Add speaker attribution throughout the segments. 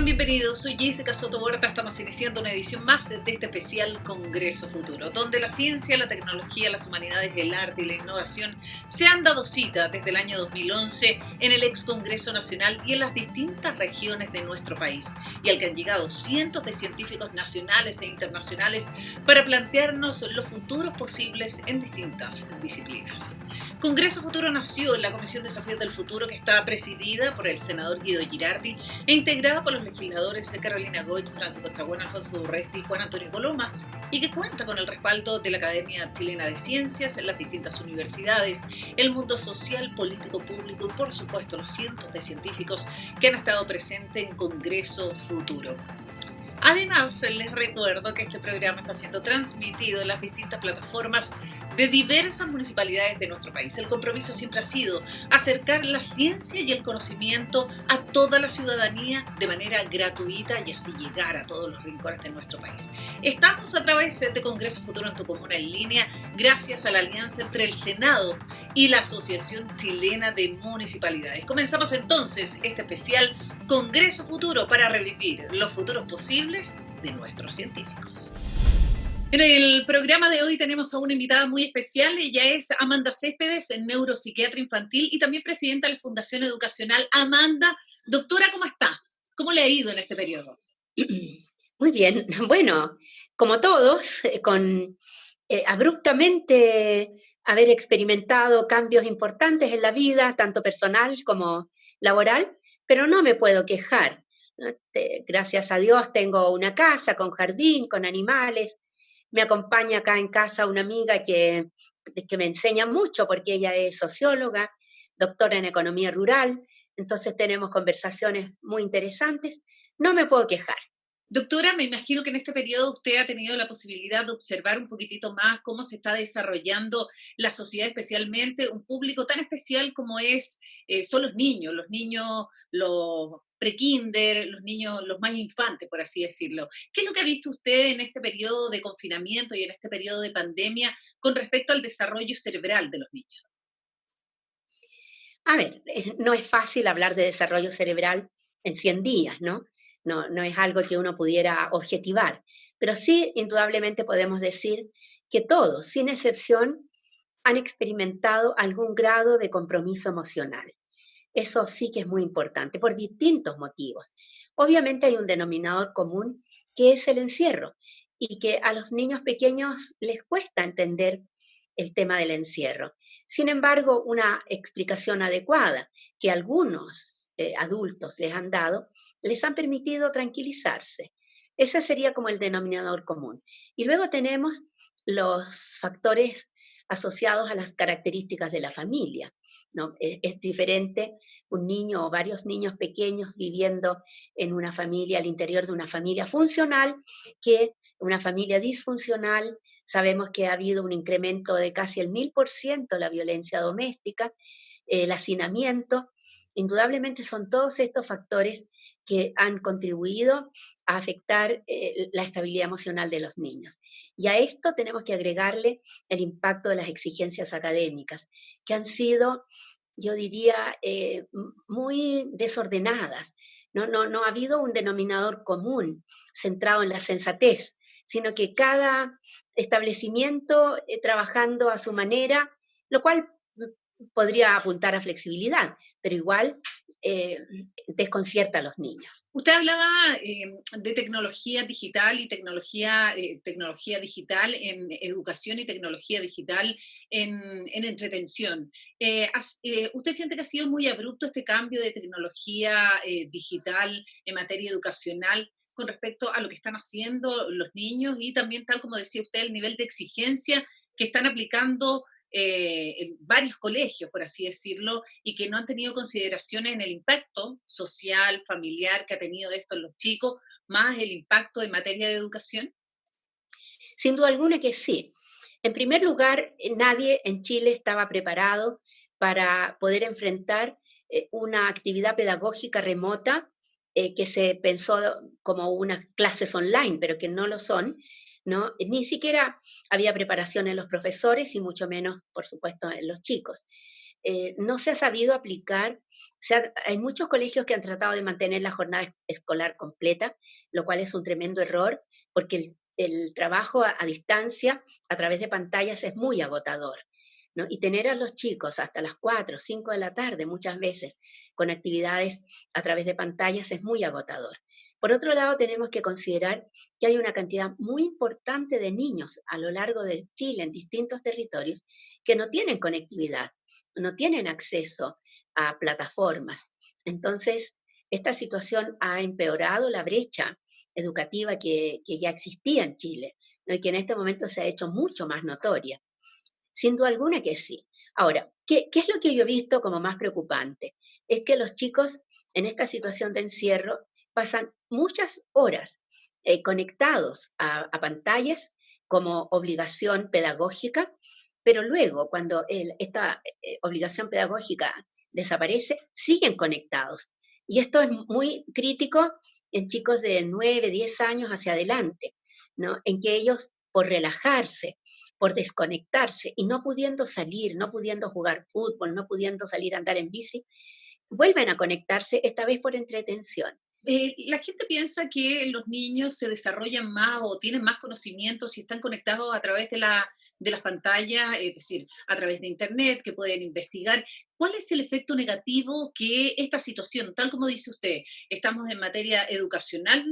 Speaker 1: Bienvenidos. Soy Jessica Soto Huerta. Estamos iniciando una edición más de este especial Congreso Futuro, donde la ciencia, la tecnología, las humanidades, el arte y la innovación se han dado cita desde el año 2011 en el ex Congreso Nacional y en las distintas regiones de nuestro país, y al que han llegado cientos de científicos nacionales e internacionales para plantearnos los futuros posibles en distintas disciplinas. Congreso Futuro nació en la Comisión de Desafíos del Futuro, que está presidida por el senador Guido Girardi e integrada por los legisladores Carolina Goit, Francisco Chaguán, Alfonso Urresti y Juan Antonio Coloma, y que cuenta con el respaldo de la Academia Chilena de Ciencias, las distintas universidades, el mundo social, político, público y por supuesto los cientos de científicos que han estado presentes en Congreso Futuro. Además, les recuerdo que este programa está siendo transmitido en las distintas plataformas de diversas municipalidades de nuestro país. El compromiso siempre ha sido acercar la ciencia y el conocimiento a toda la ciudadanía de manera gratuita y así llegar a todos los rincones de nuestro país. Estamos a través de Congreso Futuro en tu Comuna en línea, gracias a la alianza entre el Senado y la Asociación Chilena de Municipalidades. Comenzamos entonces este especial Congreso Futuro para revivir los futuros posibles de nuestros científicos. En el programa de hoy tenemos a una invitada muy especial. Ella es Amanda Céspedes, neuropsiquiatra infantil y también presidenta de la Fundación Educacional. Amanda, doctora, ¿cómo está? ¿Cómo le ha ido en este periodo?
Speaker 2: Muy bien. Bueno, como todos, con abruptamente haber experimentado cambios importantes en la vida, tanto personal como laboral, pero no me puedo quejar. Gracias a Dios tengo una casa con jardín, con animales. Me acompaña acá en casa una amiga que me enseña mucho porque ella es socióloga, doctora en economía rural, entonces tenemos conversaciones muy interesantes. No me puedo quejar.
Speaker 1: Doctora, me imagino que en este periodo usted ha tenido la posibilidad de observar un poquitito más cómo se está desarrollando la sociedad, especialmente un público tan especial como son los niños, los prekinder, los niños, los más infantes, por así decirlo. ¿Qué es lo que ha visto usted en este periodo de confinamiento y en este periodo de pandemia con respecto al desarrollo cerebral de los niños?
Speaker 2: A ver, no es fácil hablar de desarrollo cerebral en 100 días, ¿no? No es algo que uno pudiera objetivar, pero sí, indudablemente podemos decir que todos, sin excepción, han experimentado algún grado de compromiso emocional. Eso sí que es muy importante, por distintos motivos. Obviamente hay un denominador común que es el encierro y que a los niños pequeños les cuesta entender el tema del encierro. Sin embargo, una explicación adecuada que algunos adultos les han dado, les han permitido tranquilizarse. Ese sería como el denominador común. Y luego tenemos los factores asociados a las características de la familia, ¿no? Es diferente un niño o varios niños pequeños viviendo en una familia, al interior de una familia funcional, que una familia disfuncional. Sabemos que ha habido un incremento de casi el 1000% la violencia doméstica, el hacinamiento. Indudablemente son todos estos factores que han contribuido a afectar la estabilidad emocional de los niños. Y a esto tenemos que agregarle el impacto de las exigencias académicas, que han sido, yo diría, muy desordenadas. No ha habido un denominador común centrado en la sensatez, sino que cada establecimiento trabajando a su manera, lo cual podría apuntar a flexibilidad, pero igual desconcierta a los niños.
Speaker 1: Usted hablaba de tecnología digital y tecnología digital en educación y tecnología digital en entretención. ¿Usted siente que ha sido muy abrupto este cambio de tecnología digital en materia educacional con respecto a lo que están haciendo los niños y también, tal como decía usted, el nivel de exigencia que están aplicando en varios colegios, por así decirlo, y que no han tenido consideraciones en el impacto social, familiar que ha tenido esto en los chicos, más el impacto en materia de educación?
Speaker 2: Sin duda alguna que sí. En primer lugar, nadie en Chile estaba preparado para poder enfrentar una actividad pedagógica remota que se pensó como unas clases online, pero que no lo son, ¿no? Ni siquiera había preparación en los profesores y mucho menos, por supuesto, en los chicos. no se ha sabido aplicar. Hay muchos colegios que han tratado de mantener la jornada escolar completa, lo cual es un tremendo error, porque el trabajo a distancia, a través de pantallas, es muy agotador, ¿no? Y tener a los chicos hasta las 4 o 5 de la tarde, muchas veces, con actividades a través de pantallas, es muy agotador. Por otro lado, tenemos que considerar que hay una cantidad muy importante de niños a lo largo de Chile, en distintos territorios, que no tienen conectividad, no tienen acceso a plataformas. Entonces, esta situación ha empeorado la brecha educativa que ya existía en Chile, ¿no? Y que en este momento se ha hecho mucho más notoria. Sin duda alguna que sí. Ahora, ¿qué es lo que yo he visto como más preocupante? Es que los chicos en esta situación de encierro pasan muchas horas conectados a pantallas como obligación pedagógica, pero luego cuando esta obligación pedagógica desaparece, siguen conectados. Y esto es muy crítico en chicos de 9, 10 años hacia adelante, ¿no? En que ellos, por relajarse, por desconectarse y no pudiendo salir, no pudiendo jugar fútbol, no pudiendo salir a andar en bici, vuelven a conectarse, esta vez por entretención.
Speaker 1: La gente piensa que los niños se desarrollan más o tienen más conocimientos si están conectados a través de las pantallas, es decir, a través de Internet, que pueden investigar. ¿Cuál es el efecto negativo que esta situación, tal como dice usted, estamos en materia educacional,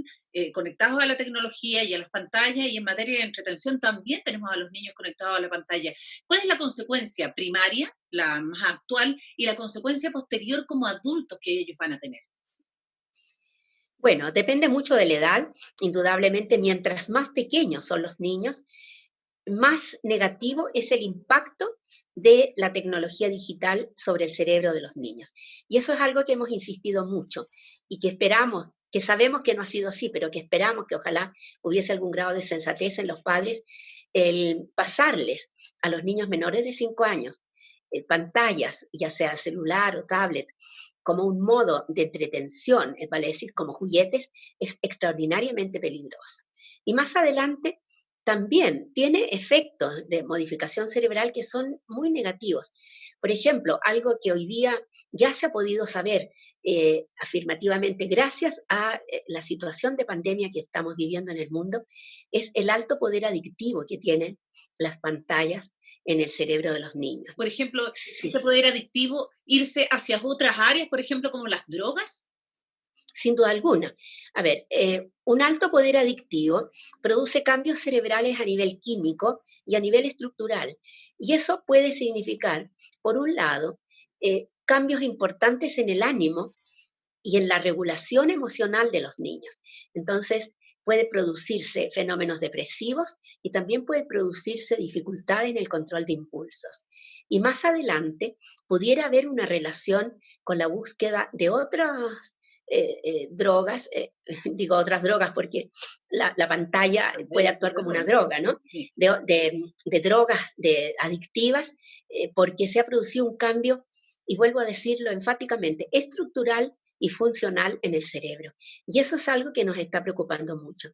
Speaker 1: conectados a la tecnología y a las pantallas, y en materia de entretención también tenemos a los niños conectados a la pantalla? ¿Cuál es la consecuencia primaria, la más actual, y la consecuencia posterior como adultos que ellos van a tener?
Speaker 2: Bueno, depende mucho de la edad, indudablemente, mientras más pequeños son los niños, más negativo es el impacto de la tecnología digital sobre el cerebro de los niños. Y eso es algo que hemos insistido mucho y que esperamos, que sabemos que no ha sido así, pero que esperamos que ojalá hubiese algún grado de sensatez en los padres, el pasarles a los niños menores de 5 años pantallas, ya sea celular o tablet, como un modo de entretención, vale decir, como juguetes, es extraordinariamente peligroso. Y más adelante también tiene efectos de modificación cerebral que son muy negativos. Por ejemplo, algo que hoy día ya se ha podido saber afirmativamente gracias a la situación de pandemia que estamos viviendo en el mundo, es el alto poder adictivo que tienen las pantallas en el cerebro de los niños.
Speaker 1: Por ejemplo,
Speaker 2: Sí,
Speaker 1: este poder adictivo, irse hacia otras áreas, por ejemplo, como las drogas.
Speaker 2: sin duda alguna. A ver, un alto poder adictivo produce cambios cerebrales a nivel químico y a nivel estructural. Y eso puede significar, por un lado, cambios importantes en el ánimo y en la regulación emocional de los niños. Entonces, puede producirse fenómenos depresivos y también puede producirse dificultad en el control de impulsos. Y más adelante pudiera haber una relación con la búsqueda de otras drogas, digo otras drogas porque la pantalla puede actuar como una droga, ¿no?
Speaker 1: Sí.
Speaker 2: De drogas adictivas, porque se ha producido un cambio, y vuelvo a decirlo enfáticamente, estructural y funcional en el cerebro. Y eso es algo que nos está preocupando mucho.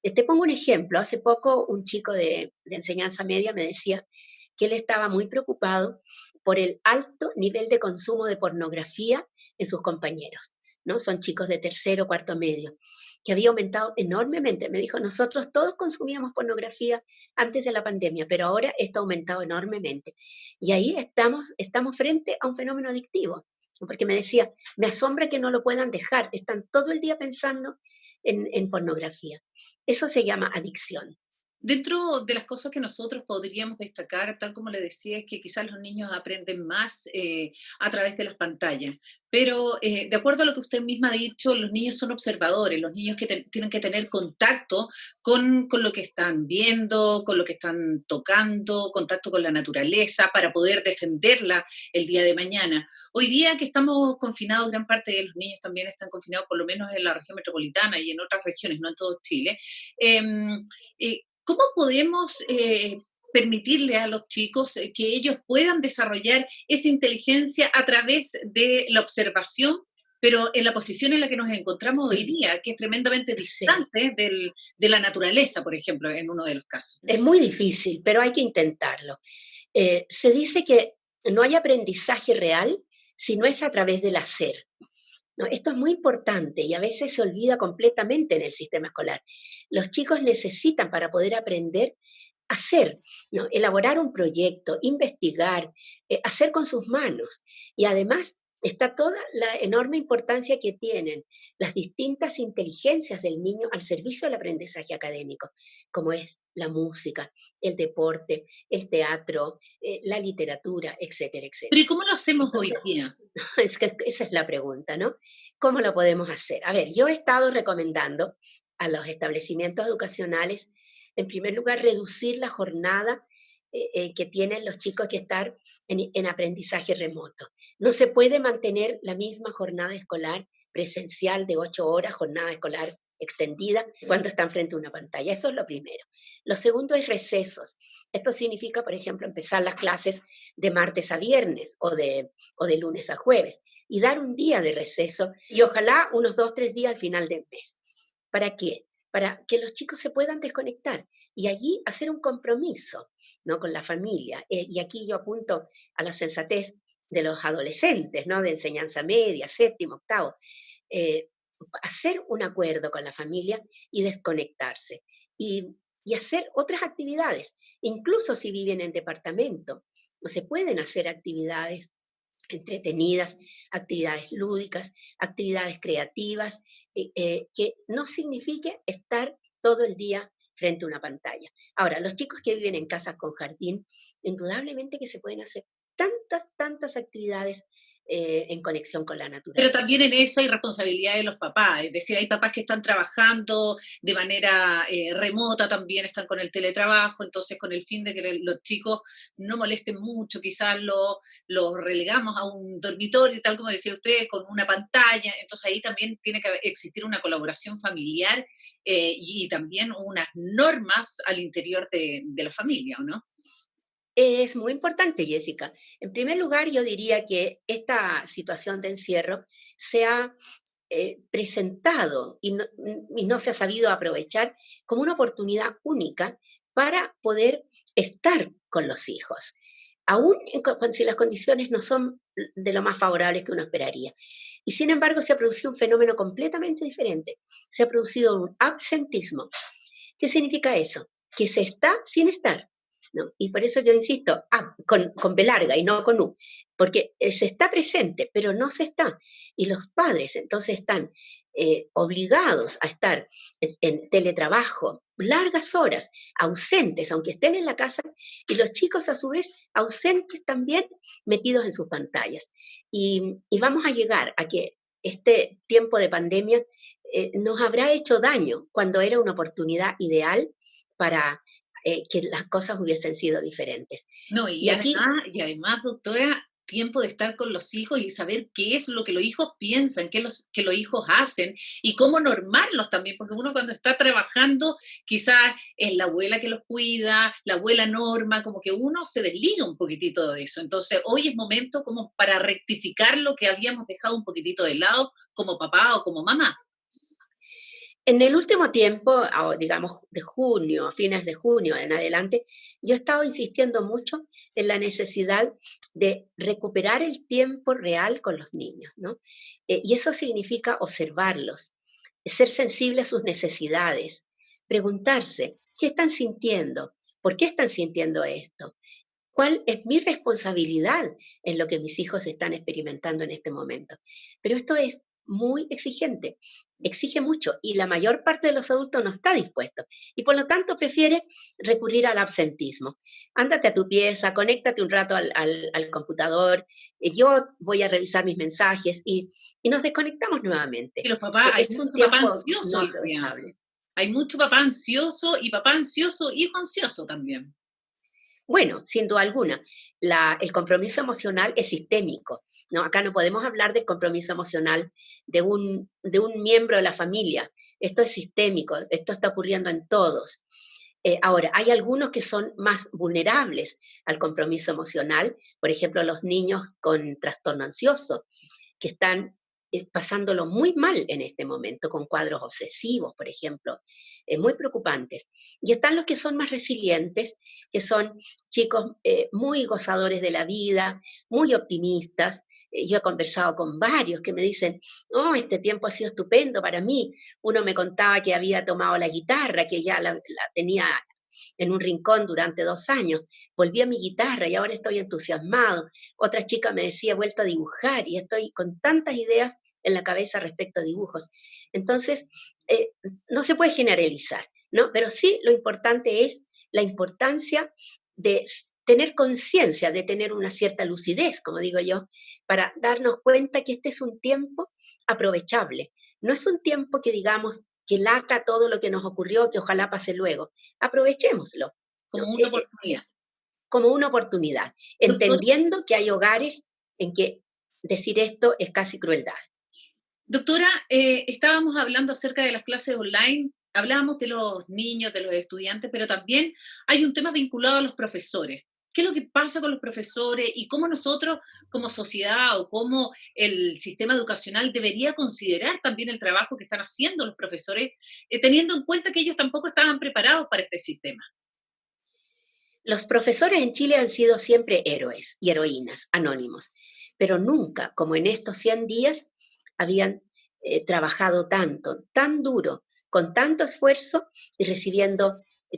Speaker 2: Te pongo un ejemplo. Hace poco un chico de enseñanza media me decía que él estaba muy preocupado por el alto nivel de consumo de pornografía en sus compañeros, ¿no? Son chicos de tercero, cuarto medio, que había aumentado enormemente. Me dijo, nosotros todos consumíamos pornografía antes de la pandemia, pero ahora esto ha aumentado enormemente. Y ahí estamos frente a un fenómeno adictivo, porque me decía, me asombra que no lo puedan dejar, están todo el día pensando en pornografía. Eso se llama adicción.
Speaker 1: Dentro de las cosas que nosotros podríamos destacar, tal como le decía, es que quizás los niños aprenden más a través de las pantallas. Pero de acuerdo a lo que usted misma ha dicho, los niños son observadores, los niños que tienen que tener contacto con lo que están viendo, con lo que están tocando, contacto con la naturaleza para poder defenderla el día de mañana. Hoy día que estamos confinados, gran parte de los niños también están confinados, por lo menos en la región metropolitana y en otras regiones, no en todo Chile. em, ¿Cómo podemos permitirle a los chicos que ellos puedan desarrollar esa inteligencia a través de la observación, pero en la posición en la que nos encontramos hoy día, que es tremendamente
Speaker 2: Sí,
Speaker 1: distante de la naturaleza, por ejemplo, en uno de los casos?
Speaker 2: es muy difícil, pero hay que intentarlo. Se dice que no hay aprendizaje real si no es a través del hacer. ¿No? Esto es muy importante y a veces se olvida completamente en el sistema escolar. Los chicos necesitan para poder aprender hacer, ¿no? Elaborar un proyecto, investigar, hacer con sus manos. Y además está toda la enorme importancia que tienen las distintas inteligencias del niño al servicio del aprendizaje académico, como es la música, el deporte, el teatro, la literatura, etcétera,
Speaker 1: Pero ¿y
Speaker 2: etcétera.
Speaker 1: cómo lo hacemos hoy
Speaker 2: Entonces,
Speaker 1: día?
Speaker 2: es que esa es la pregunta, ¿no? ¿Cómo lo podemos hacer? A ver, yo he estado recomendando a los establecimientos educacionales, en primer lugar, reducir la jornada que tienen los chicos que estar en aprendizaje remoto. No se puede mantener la misma jornada escolar presencial de 8 horas, jornada escolar extendida, cuando están frente a una pantalla. Eso es lo primero. Lo segundo es recesos. Esto significa, por ejemplo, empezar las clases de martes a viernes o de lunes a jueves, y dar un día de receso y ojalá unos 2, 3 días al final del mes. ¿Para qué? Para que los chicos se puedan desconectar y allí hacer un compromiso, ¿no? Con la familia. Y aquí yo apunto a la sensatez de los adolescentes, ¿no? De enseñanza media, séptimo, octavo. Eh, Hacer un acuerdo con la familia y desconectarse. Y hacer otras actividades, incluso si viven en departamento. No se pueden hacer actividades entretenidas, actividades lúdicas, actividades creativas, que no signifique estar todo el día frente a una pantalla. Ahora, los chicos que viven en casas con jardín, indudablemente que se pueden hacer tantas actividades en conexión con la
Speaker 1: Pero
Speaker 2: naturaleza.
Speaker 1: también en eso hay responsabilidad de los papás, es decir, hay papás que están trabajando de manera remota, también están con el teletrabajo, entonces con el fin de que los chicos no molesten mucho, quizás los relegamos a un dormitorio, tal como decía usted, con una pantalla, entonces ahí también tiene que existir una colaboración familiar y también unas normas al interior de la familia, ¿o no?
Speaker 2: Es muy importante, Jessica. En primer lugar, yo diría que esta situación de encierro se ha presentado y no se ha sabido aprovechar como una oportunidad única para poder estar con los hijos, aún si las condiciones no son de lo más favorables que uno esperaría. Y sin embargo, se ha producido un fenómeno completamente diferente. Se ha producido un absentismo. ¿Qué significa eso? Que se está sin estar. ¿No? Y por eso yo insisto, con B larga y no con U, porque se está presente, pero no se está. Y los padres entonces están obligados a estar en teletrabajo largas horas, ausentes, aunque estén en la casa, y los chicos a su vez ausentes también, metidos en sus pantallas. Y vamos a llegar a que este tiempo de pandemia nos habrá hecho daño cuando era una oportunidad ideal para que las cosas hubiesen sido diferentes.
Speaker 1: No,
Speaker 2: Y aquí
Speaker 1: y además, doctora, tiempo de estar con los hijos y saber qué es lo que los hijos piensan, que los hijos hacen y cómo normarlos también, porque uno cuando está trabajando, quizás es la abuela que los cuida, la abuela norma, como que uno se desliga un poquitito de eso. Entonces, hoy es momento como para rectificar lo que habíamos dejado un poquitito de lado como papá o como mamá.
Speaker 2: en el último tiempo, digamos de junio, a fines de junio en adelante, yo he estado insistiendo mucho en la necesidad de recuperar el tiempo real con los niños, ¿no? Y eso significa observarlos, ser sensible a sus necesidades, preguntarse qué están sintiendo, por qué están sintiendo esto, cuál es mi responsabilidad en lo que mis hijos están experimentando en este momento. Pero esto es muy exigente, exige mucho y la mayor parte de los adultos no está dispuesto y por lo tanto prefiere recurrir al absentismo. Ándate a tu pieza, conéctate un rato al computador, yo voy a revisar mis mensajes y nos desconectamos nuevamente.
Speaker 1: Y los papás, hay
Speaker 2: Es un
Speaker 1: mucho papá
Speaker 2: tiempo
Speaker 1: ansioso
Speaker 2: no
Speaker 1: hoy día.
Speaker 2: aprovechable.
Speaker 1: Hay mucho papá ansioso y papá ansioso, hijo ansioso también.
Speaker 2: Bueno, sin duda alguna, el compromiso emocional es sistémico, ¿no? Acá no podemos hablar del compromiso emocional de un miembro de la familia. Esto es sistémico, esto está ocurriendo en todos. Ahora, hay algunos que son más vulnerables al compromiso emocional, por ejemplo, los niños con trastorno ansioso, que están pasándolo muy mal en este momento, con cuadros obsesivos, por ejemplo, muy preocupantes. Y están los que son más resilientes, que son chicos muy gozadores de la vida, muy optimistas. Yo he conversado con varios que me dicen, oh, este tiempo ha sido estupendo para mí. Uno me contaba que había tomado la guitarra, que ya la tenía en un rincón durante 2 años. Volví a mi guitarra y ahora estoy entusiasmado. Otra chica me decía, he vuelto a dibujar y estoy con tantas ideas en la cabeza respecto a dibujos. Entonces, eh, no se puede generalizar, ¿no? Pero sí lo importante es la importancia de tener conciencia, de tener una cierta lucidez, como digo yo, para darnos cuenta que este es un tiempo aprovechable. No es un tiempo que digamos que lata todo lo que nos ocurrió, que ojalá pase luego. Aprovechémoslo, ¿no?
Speaker 1: como una oportunidad.
Speaker 2: Como una oportunidad,
Speaker 1: Doctora,
Speaker 2: entendiendo que hay hogares en que decir esto es casi crueldad.
Speaker 1: doctora, estábamos hablando acerca de las clases online, hablábamos de los niños, de los estudiantes, pero también hay un tema vinculado a los profesores. ¿Qué es lo que pasa con los profesores y cómo nosotros como sociedad o cómo el sistema educacional debería considerar también el trabajo que están haciendo los profesores, teniendo en cuenta que ellos tampoco estaban preparados para este sistema?
Speaker 2: Los profesores en Chile han sido siempre héroes y heroínas, anónimos, pero nunca, como en estos 100 días, habían trabajado tanto, tan duro, con tanto esfuerzo y recibiendo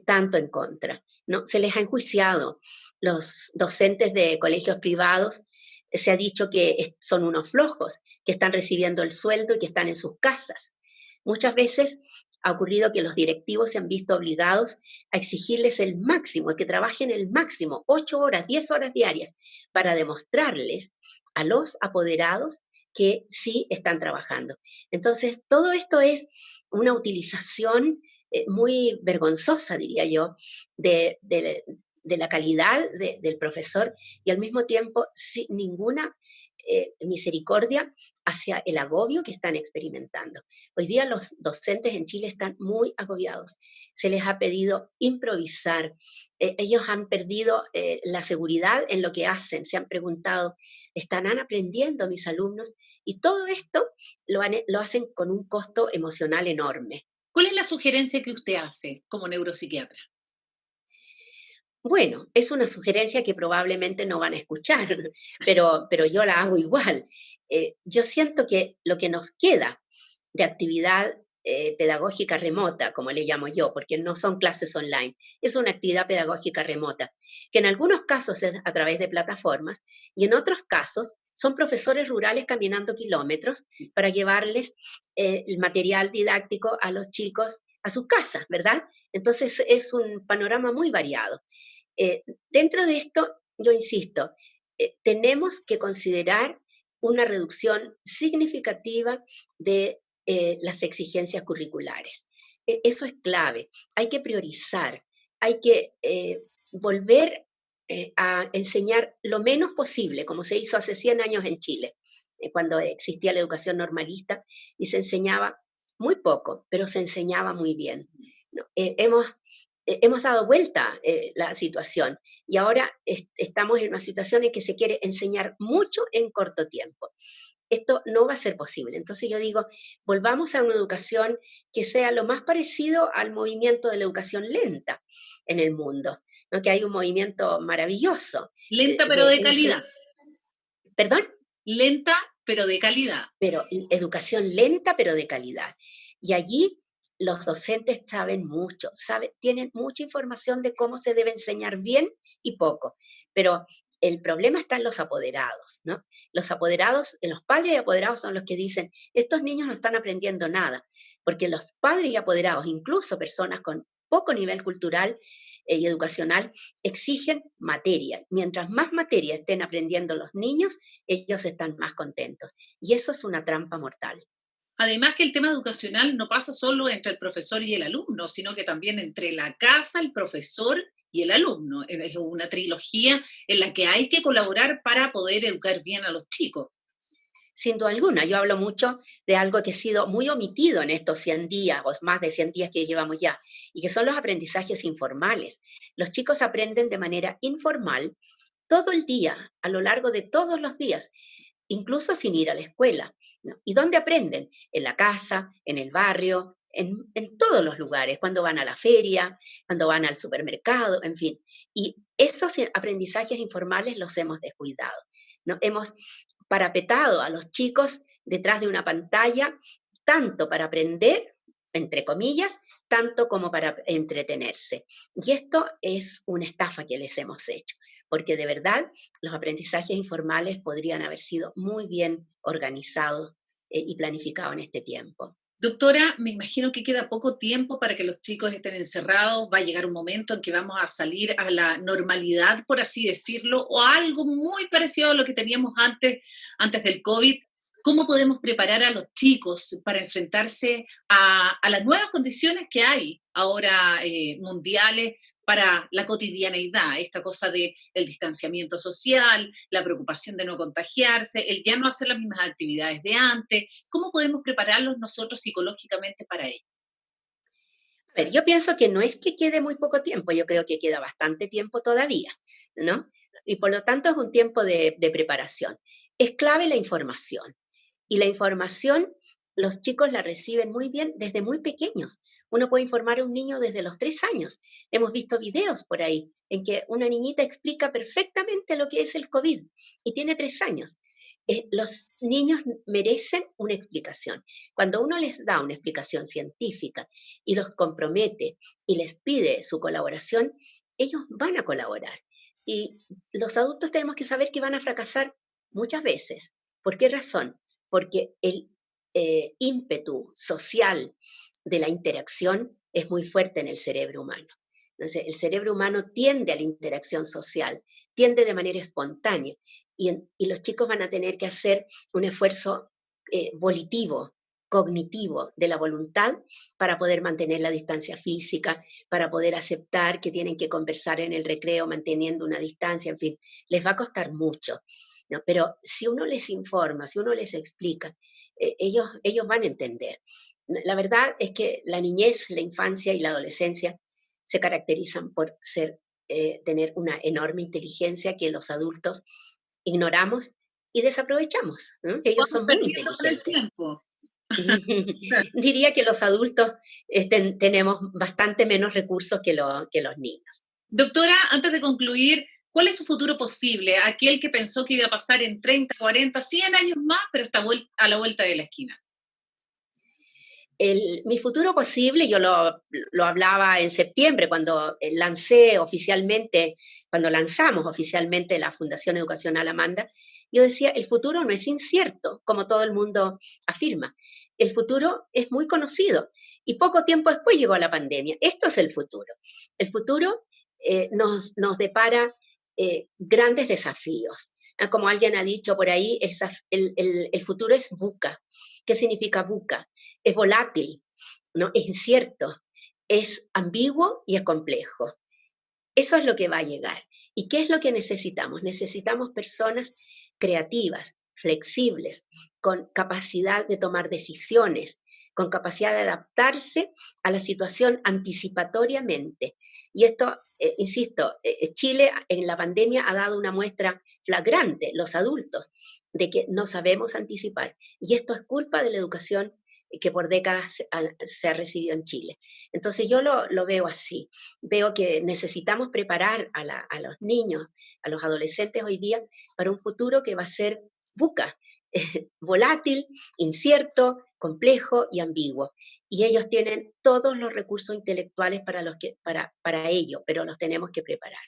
Speaker 2: tanto en contra, ¿no? Se les ha enjuiciado. Los docentes de colegios privados se ha dicho que son unos flojos, que están recibiendo el sueldo y que están en sus casas. Muchas veces ha ocurrido que los directivos se han visto obligados a exigirles el máximo, que trabajen el máximo, 8 horas, 10 horas diarias, para demostrarles a los apoderados que sí están trabajando. Entonces, todo esto es una utilización muy vergonzosa, diría yo, de la calidad del profesor y al mismo tiempo sin ninguna misericordia hacia el agobio que están experimentando. Hoy día los docentes en Chile están muy agobiados. Se les ha pedido improvisar. Ellos han perdido la seguridad en lo que hacen. Se han preguntado, ¿estarán aprendiendo mis alumnos? Y todo esto lo hacen con un costo emocional enorme.
Speaker 1: ¿Cuál es la sugerencia que usted hace como neuropsiquiatra?
Speaker 2: Bueno, es una sugerencia que probablemente no van a escuchar, pero yo la hago igual. Yo siento que lo que nos queda de actividad pedagógica remota, como le llamo yo, porque no son clases online, es una actividad pedagógica remota, que en algunos casos es a través de plataformas y en otros casos son profesores rurales caminando kilómetros para llevarles el material didáctico a los chicos a sus casas, ¿verdad? Entonces es un panorama muy variado. Dentro de esto, yo insisto, tenemos que considerar una reducción significativa de las exigencias curriculares. Eso es clave. Hay que priorizar, hay que volver a enseñar lo menos posible, como se hizo hace 100 años en Chile, cuando existía la educación normalista y se enseñaba muy poco, pero se enseñaba muy bien. ¿No? Hemos dado vuelta la situación y ahora estamos en una situación en que se quiere enseñar mucho en corto tiempo. Esto no va a ser posible. Entonces yo digo, volvamos a una educación que sea lo más parecido al movimiento de la educación lenta en el mundo, ¿no? Que hay un movimiento maravilloso
Speaker 1: Lenta pero
Speaker 2: de
Speaker 1: de calidad.
Speaker 2: perdón,
Speaker 1: Lenta pero de calidad.
Speaker 2: pero educación lenta pero de calidad. Y allí los docentes saben mucho, tienen mucha información de cómo se debe enseñar bien y poco, pero el problema está en los apoderados, ¿no? Los apoderados, los padres y apoderados son los que dicen, estos niños no están aprendiendo nada, porque los padres y apoderados, incluso personas con poco nivel cultural y educacional, exigen materia. Mientras más materia estén aprendiendo los niños, ellos están más contentos. Y eso es una trampa mortal.
Speaker 1: Además que el tema educacional no pasa solo entre el profesor y el alumno, sino que también entre la casa, el profesor y el alumno. Es una trilogía en la que hay que colaborar para poder educar bien a los chicos.
Speaker 2: Sin duda alguna, yo hablo mucho de algo que ha sido muy omitido en estos 100 días o más de 100 días que llevamos ya, y que son los aprendizajes informales. Los chicos aprenden de manera informal todo el día, a lo largo de todos los días. incluso sin ir a la escuela, ¿no? ¿Y dónde aprenden? En la casa, en el barrio, en todos los lugares, cuando van a la feria, cuando van al supermercado, en fin. Y esos aprendizajes informales los hemos descuidado, ¿no? Hemos parapetado a los chicos detrás de una pantalla, tanto para aprender, entre comillas, tanto como para entretenerse. Y esto es una estafa que les hemos hecho, porque de verdad los aprendizajes informales podrían haber sido muy bien organizados y planificados en este tiempo.
Speaker 1: Doctora, me imagino que queda poco tiempo para que los chicos estén encerrados. Va a llegar un momento en que vamos a salir a la normalidad, por así decirlo, o a algo muy parecido a lo que teníamos antes del COVID. ¿Cómo podemos preparar a los chicos para enfrentarse a las nuevas condiciones que hay ahora mundiales para la cotidianeidad? Esta cosa del distanciamiento social, la preocupación de no contagiarse, el ya no hacer las mismas actividades de antes. ¿Cómo podemos prepararlos nosotros psicológicamente para ello?
Speaker 2: A ver, yo pienso que no es que quede muy poco tiempo, yo creo que queda bastante tiempo todavía, ¿no? Y por lo tanto es un tiempo de preparación. Es clave la información. Y la información, los chicos la reciben muy bien desde muy pequeños. Uno puede informar a un niño desde los 3 años. Hemos visto videos por ahí en que una niñita explica perfectamente lo que es el COVID y tiene 3 años. Los niños merecen una explicación. Cuando uno les da una explicación científica y los compromete y les pide su colaboración, ellos van a colaborar. Y los adultos tenemos que saber que van a fracasar muchas veces. ¿Por qué razón? Porque el ímpetu social de la interacción es muy fuerte en el cerebro humano. Entonces, el cerebro humano tiende a la interacción social, tiende de manera espontánea, y los chicos van a tener que hacer un esfuerzo volitivo, cognitivo de la voluntad para poder mantener la distancia física, para poder aceptar que tienen que conversar en el recreo manteniendo una distancia, en fin, les va a costar mucho, ¿no? Pero si uno les informa, si uno les explica, ellos van a entender. La verdad es que la niñez, la infancia y la adolescencia se caracterizan por tener una enorme inteligencia que los adultos ignoramos y desaprovechamos, ¿no? Ellos
Speaker 1: Vamos
Speaker 2: son muy
Speaker 1: perdiendo con el
Speaker 2: inteligentes.
Speaker 1: tiempo.
Speaker 2: Diría que los adultos tenemos bastante menos recursos que los niños.
Speaker 1: Doctora, antes de concluir, ¿cuál es su futuro posible? Aquel que pensó que iba a pasar en 30, 40, 100 años más, pero está a la vuelta de la esquina.
Speaker 2: Mi futuro posible, yo lo hablaba en septiembre cuando lancé oficialmente, cuando lanzamos oficialmente la Fundación Educacional Amanda, yo decía, el futuro no es incierto, como todo el mundo afirma. El futuro es muy conocido y poco tiempo después llegó la pandemia. Esto es el futuro. El futuro nos depara grandes desafíos. Como alguien ha dicho por ahí, el futuro es VUCA. ¿Qué significa VUCA? Es volátil, ¿no? Es incierto, es ambiguo y es complejo. Eso es lo que va a llegar. ¿Y qué es lo que necesitamos? Necesitamos personas creativas, flexibles, con capacidad de tomar decisiones, con capacidad de adaptarse a la situación anticipatoriamente. Y esto, insisto, Chile en la pandemia ha dado una muestra flagrante, los adultos, de que no sabemos anticipar. Y esto es culpa de la educación que por décadas se ha recibido en Chile. Entonces yo lo veo así. Veo que necesitamos preparar a los niños, a los adolescentes hoy día para un futuro que va a ser buca, volátil, incierto, complejo y ambiguo. Y ellos tienen todos los recursos intelectuales para ello, pero los tenemos que preparar.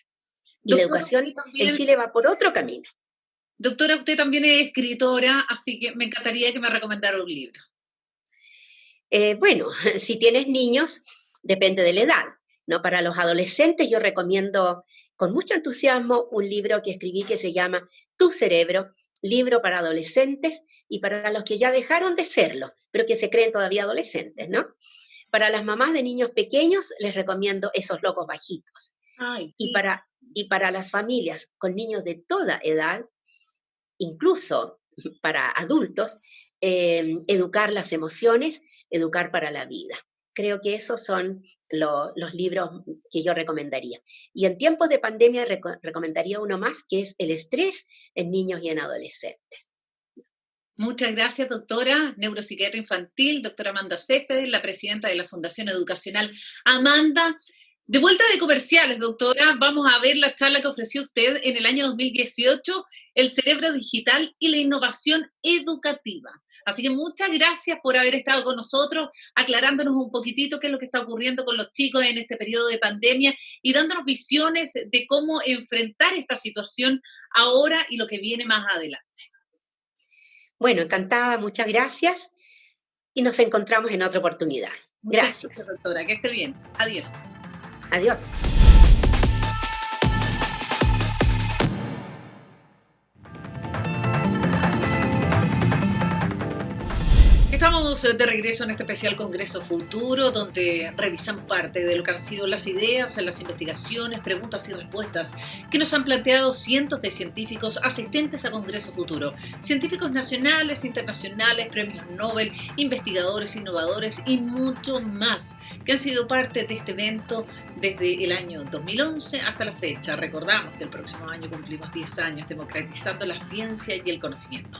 Speaker 2: Y la
Speaker 1: Doctora,
Speaker 2: educación en Chile va por otro camino.
Speaker 1: doctora, usted también es escritora, así que me encantaría que me recomendara un libro.
Speaker 2: Bueno, si tienes niños, depende de la edad, ¿no? Para los adolescentes yo recomiendo con mucho entusiasmo un libro que escribí que se llama Tu cerebro, libro para adolescentes y para los que ya dejaron de serlo, pero que se creen todavía adolescentes, ¿no? Para las mamás de niños pequeños les recomiendo Esos locos bajitos.
Speaker 1: Ay,
Speaker 2: Y
Speaker 1: sí.
Speaker 2: para las familias con niños de toda edad, incluso para adultos, educar las emociones, educar para la vida. Creo que esos son los libros que yo recomendaría. Y en tiempos de pandemia recomendaría uno más, que es El estrés en niños y en adolescentes.
Speaker 1: Muchas gracias, doctora, neuropsiquiatra infantil, doctora Amanda Céspedes, la presidenta de la Fundación Educacional. Amanda, de vuelta de comerciales, doctora, vamos a ver la charla que ofreció usted en el año 2018, el cerebro digital y la innovación educativa. Así que muchas gracias por haber estado con nosotros, aclarándonos un poquitito qué es lo que está ocurriendo con los chicos en este periodo de pandemia y dándonos visiones de cómo enfrentar esta situación ahora y lo que viene más adelante.
Speaker 2: Bueno, encantada, muchas gracias y nos encontramos en otra oportunidad.
Speaker 1: Muchas gracias,
Speaker 2: Gracias.
Speaker 1: doctora. Que esté bien. Adiós.
Speaker 2: Adiós.
Speaker 1: Estamos de regreso en este especial Congreso Futuro, donde revisamos parte de lo que han sido las ideas, las investigaciones, preguntas y respuestas que nos han planteado cientos de científicos asistentes a Congreso Futuro. Científicos nacionales, internacionales, premios Nobel, investigadores, innovadores y mucho más, que han sido parte de este evento desde el año 2011 hasta la fecha. Recordamos que el próximo año cumplimos 10 años democratizando la ciencia y el conocimiento.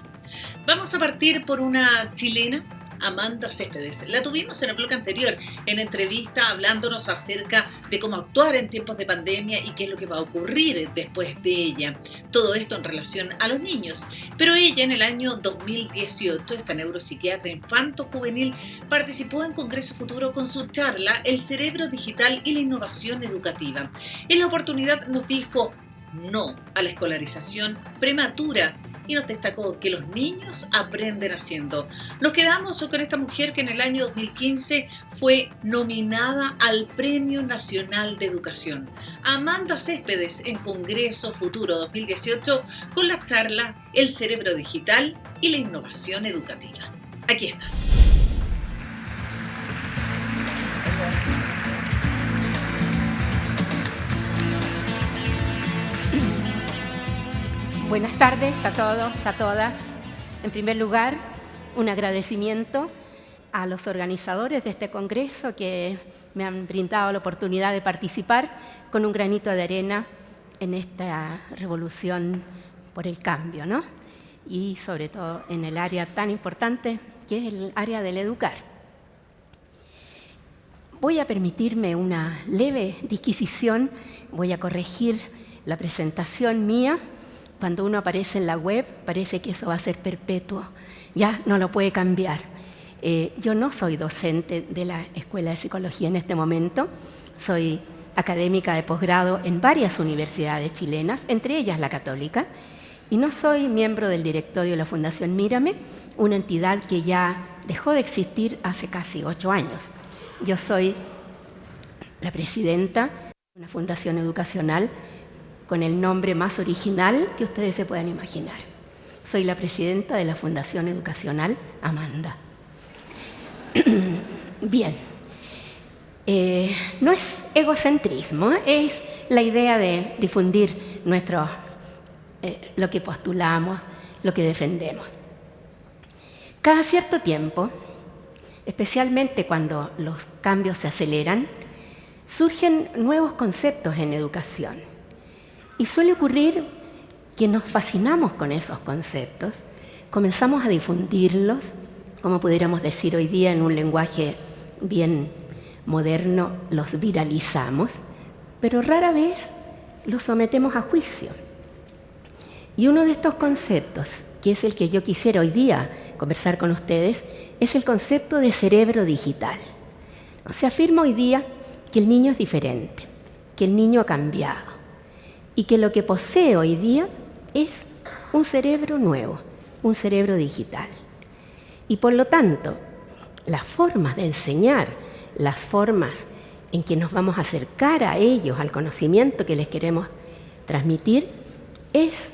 Speaker 1: Vamos a partir por una chilena, Amanda Céspedes. La tuvimos en el bloque anterior, en entrevista, hablándonos acerca de cómo actuar en tiempos de pandemia y qué es lo que va a ocurrir después de ella. Todo esto en relación a los niños. Pero ella en el año 2018, esta neuropsiquiatra infanto-juvenil, participó en Congreso Futuro con su charla El cerebro digital y la innovación educativa. En la oportunidad nos dijo no a la escolarización prematura y nos destacó que los niños aprenden haciendo. Nos quedamos con esta mujer que en el año 2015 fue nominada al Premio Nacional de Educación. Amanda Céspedes en Congreso Futuro 2018 con la charla El cerebro digital y la innovación educativa. Aquí está.
Speaker 3: Buenas tardes a todos, a todas. En primer lugar, un agradecimiento a los organizadores de este congreso que me han brindado la oportunidad de participar con un granito de arena en esta revolución por el cambio, ¿no? Y sobre todo en el área tan importante que es el área del educar. Voy a permitirme una leve disquisición, voy a corregir la presentación mía. Cuando uno aparece en la web, parece que eso va a ser perpetuo, ya no lo puede cambiar. Yo no soy docente de la Escuela de Psicología en este momento, soy académica de posgrado en varias universidades chilenas, entre ellas la Católica, y no soy miembro del directorio de la Fundación Mírame, una entidad que ya dejó de existir hace casi 8 años. Yo soy la presidenta de una fundación educacional con el nombre más original que ustedes se puedan imaginar. Soy la presidenta de la Fundación Educacional Amanda. Bien, no es egocentrismo, es la idea de difundir lo que postulamos, lo que defendemos. Cada cierto tiempo, especialmente cuando los cambios se aceleran, surgen nuevos conceptos en educación. Y suele ocurrir que nos fascinamos con esos conceptos, comenzamos a difundirlos, como pudiéramos decir hoy día en un lenguaje bien moderno, los viralizamos, pero rara vez los sometemos a juicio. Y uno de estos conceptos, que es el que yo quisiera hoy día conversar con ustedes, es el concepto de cerebro digital. Se afirma hoy día que el niño es diferente, que el niño ha cambiado, y que lo que posee hoy día es un cerebro nuevo, un cerebro digital. Y por lo tanto, las formas de enseñar, las formas en que nos vamos a acercar a ellos, al conocimiento que les queremos transmitir, es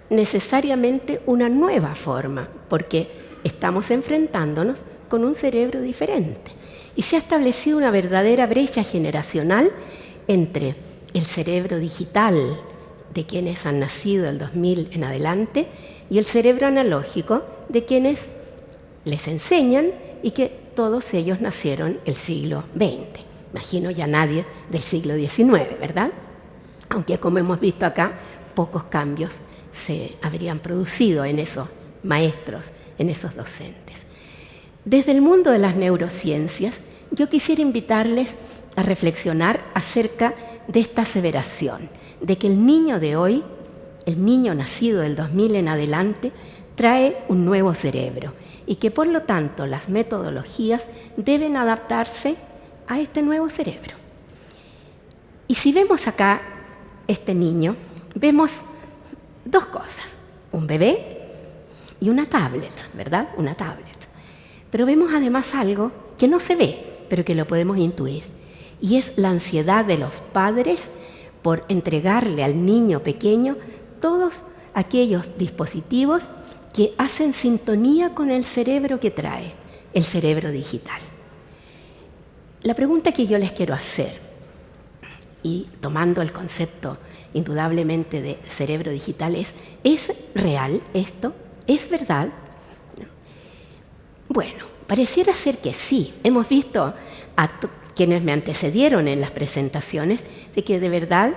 Speaker 3: necesariamente una nueva forma, porque estamos enfrentándonos con un cerebro diferente. Y se ha establecido una verdadera brecha generacional entre el cerebro digital de quienes han nacido del 2000 en adelante y el cerebro analógico de quienes les enseñan y que todos ellos nacieron el siglo XX. Imagino ya nadie del siglo XIX, ¿verdad? Aunque como hemos visto acá, pocos cambios se habrían producido en esos maestros, en esos docentes. Desde el mundo de las neurociencias, yo quisiera invitarles a reflexionar acerca de esta aseveración, de que el niño de hoy, el niño nacido del 2000 en adelante, trae un nuevo cerebro y que por lo tanto las metodologías deben adaptarse a este nuevo cerebro. Y si vemos acá este niño, vemos dos cosas, un bebé y una tablet, ¿verdad? Una tablet. Pero vemos además algo que no se ve, pero que lo podemos intuir, y es la ansiedad de los padres por entregarle al niño pequeño todos aquellos dispositivos que hacen sintonía con el cerebro que trae, el cerebro digital. La pregunta que yo les quiero hacer, y tomando el concepto indudablemente de cerebro digital, ¿es real esto? ¿Es verdad? Bueno, pareciera ser que sí. Hemos visto a quienes me antecedieron en las presentaciones de que de verdad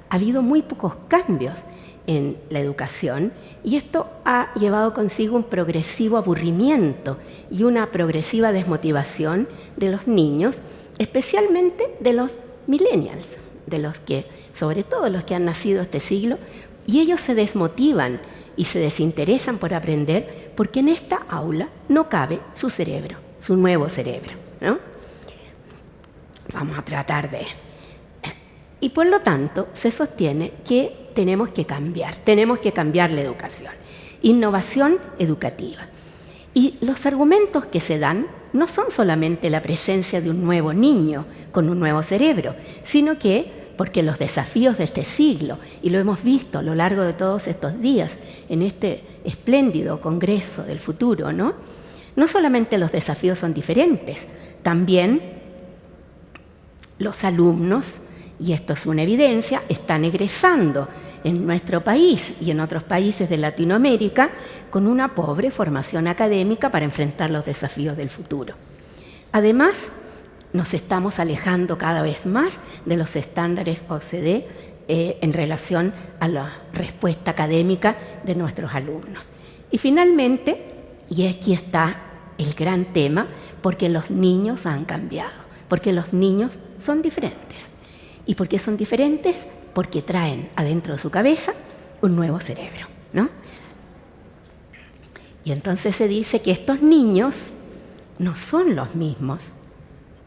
Speaker 3: ha habido muy pocos cambios en la educación y esto ha llevado consigo un progresivo aburrimiento y una progresiva desmotivación de los niños, especialmente de los millennials, de los que, sobre todo los que han nacido este siglo, y ellos se desmotivan y se desinteresan por aprender porque en esta aula no cabe su cerebro, su nuevo cerebro, ¿no? Vamos a tratar de... Y por lo tanto se sostiene que tenemos que cambiar la educación, innovación educativa. Y los argumentos que se dan no son solamente la presencia de un nuevo niño con un nuevo cerebro, sino que porque los desafíos de este siglo, y lo hemos visto a lo largo de todos estos días en este espléndido Congreso del Futuro, ¿no? No solamente los desafíos son diferentes, también los alumnos, y esto es una evidencia, están egresando en nuestro país y en otros países de Latinoamérica con una pobre formación académica para enfrentar los desafíos del futuro. Además, nos estamos alejando cada vez más de los estándares OCDE en relación a la respuesta académica de nuestros alumnos. Y finalmente, y aquí está el gran tema, porque los niños han cambiado, porque los niños son diferentes. ¿Y por qué son diferentes? Porque traen adentro de su cabeza un nuevo cerebro, ¿no? Y entonces se dice que estos niños no son los mismos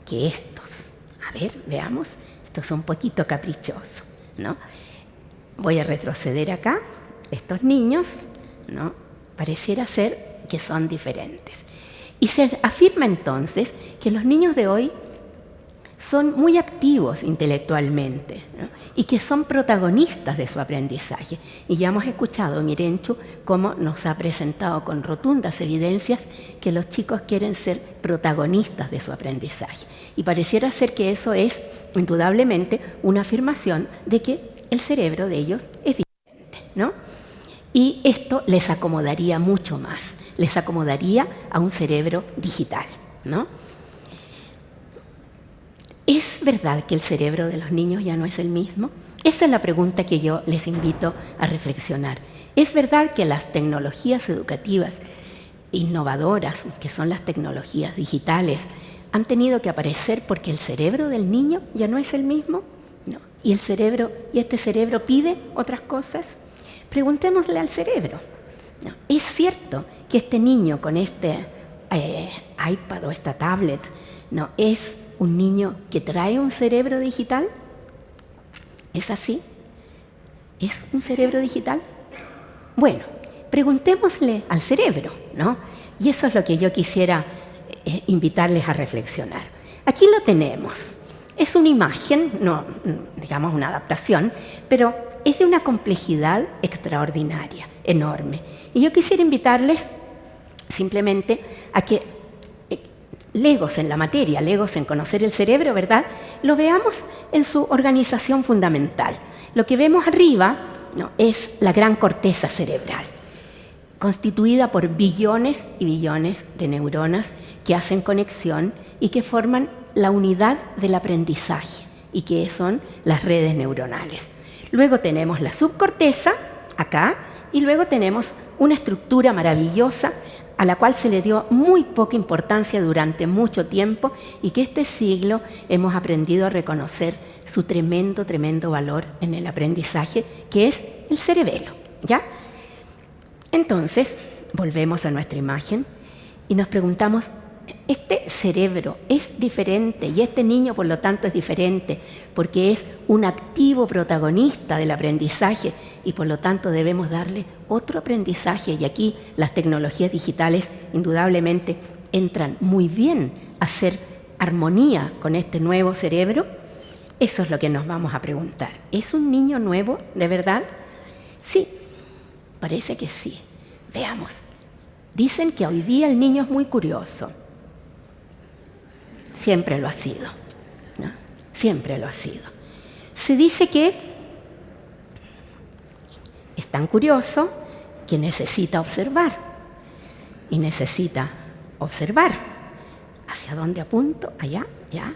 Speaker 3: que estos. A ver, veamos, esto es un poquito caprichoso, ¿no? Voy a retroceder acá. Estos niños, ¿no? Pareciera ser que son diferentes. Y se afirma entonces que los niños de hoy son muy activos intelectualmente, ¿no? Y que son protagonistas de su aprendizaje. Y ya hemos escuchado, Mirenchu, cómo nos ha presentado con rotundas evidencias que los chicos quieren ser protagonistas de su aprendizaje. Y pareciera ser que eso es, indudablemente, una afirmación de que el cerebro de ellos es diferente, ¿no? Y esto les acomodaría mucho más, les acomodaría a un cerebro digital, ¿no? ¿Es verdad que el cerebro de los niños ya no es el mismo? Esa es la pregunta que yo les invito a reflexionar. ¿Es verdad que las tecnologías educativas innovadoras, que son las tecnologías digitales, han tenido que aparecer porque el cerebro del niño ya no es el mismo? No. ¿Y este cerebro pide otras cosas? Preguntémosle al cerebro. No. ¿Es cierto que este niño con este iPad o esta tablet no es un niño que trae un cerebro digital? ¿Es así? ¿Es un cerebro digital? Bueno, preguntémosle al cerebro, ¿no? Y eso es lo que yo quisiera invitarles a reflexionar. Aquí lo tenemos. Es una imagen, no, digamos una adaptación, pero es de una complejidad extraordinaria, enorme. Y yo quisiera invitarles simplemente a que legos en la materia, legos en conocer el cerebro, ¿verdad? Lo veamos en su organización fundamental. Lo que vemos arriba, ¿no?, es la gran corteza cerebral, constituida por billones y billones de neuronas que hacen conexión y que forman la unidad del aprendizaje y que son las redes neuronales. Luego tenemos la subcorteza, acá, Y luego tenemos una estructura maravillosa a la cual se le dio muy poca importancia durante mucho tiempo y que este siglo hemos aprendido a reconocer su tremendo, tremendo valor en el aprendizaje, que es el cerebelo, ¿ya? Entonces, volvemos a nuestra imagen y nos preguntamos, ¿este cerebro es diferente y este niño, por lo tanto, es diferente porque es un activo protagonista del aprendizaje y, por lo tanto, debemos darle otro aprendizaje? Y aquí las tecnologías digitales indudablemente entran muy bien a hacer armonía con este nuevo cerebro. Eso es lo que nos vamos a preguntar. ¿Es un niño nuevo, de verdad? Sí, parece que sí. Veamos. Dicen que hoy día el niño es muy curioso. Siempre lo ha sido, ¿no? Siempre lo ha sido. Se dice que es tan curioso que necesita observar. Y necesita observar. ¿Hacia dónde apunto? Allá, ya.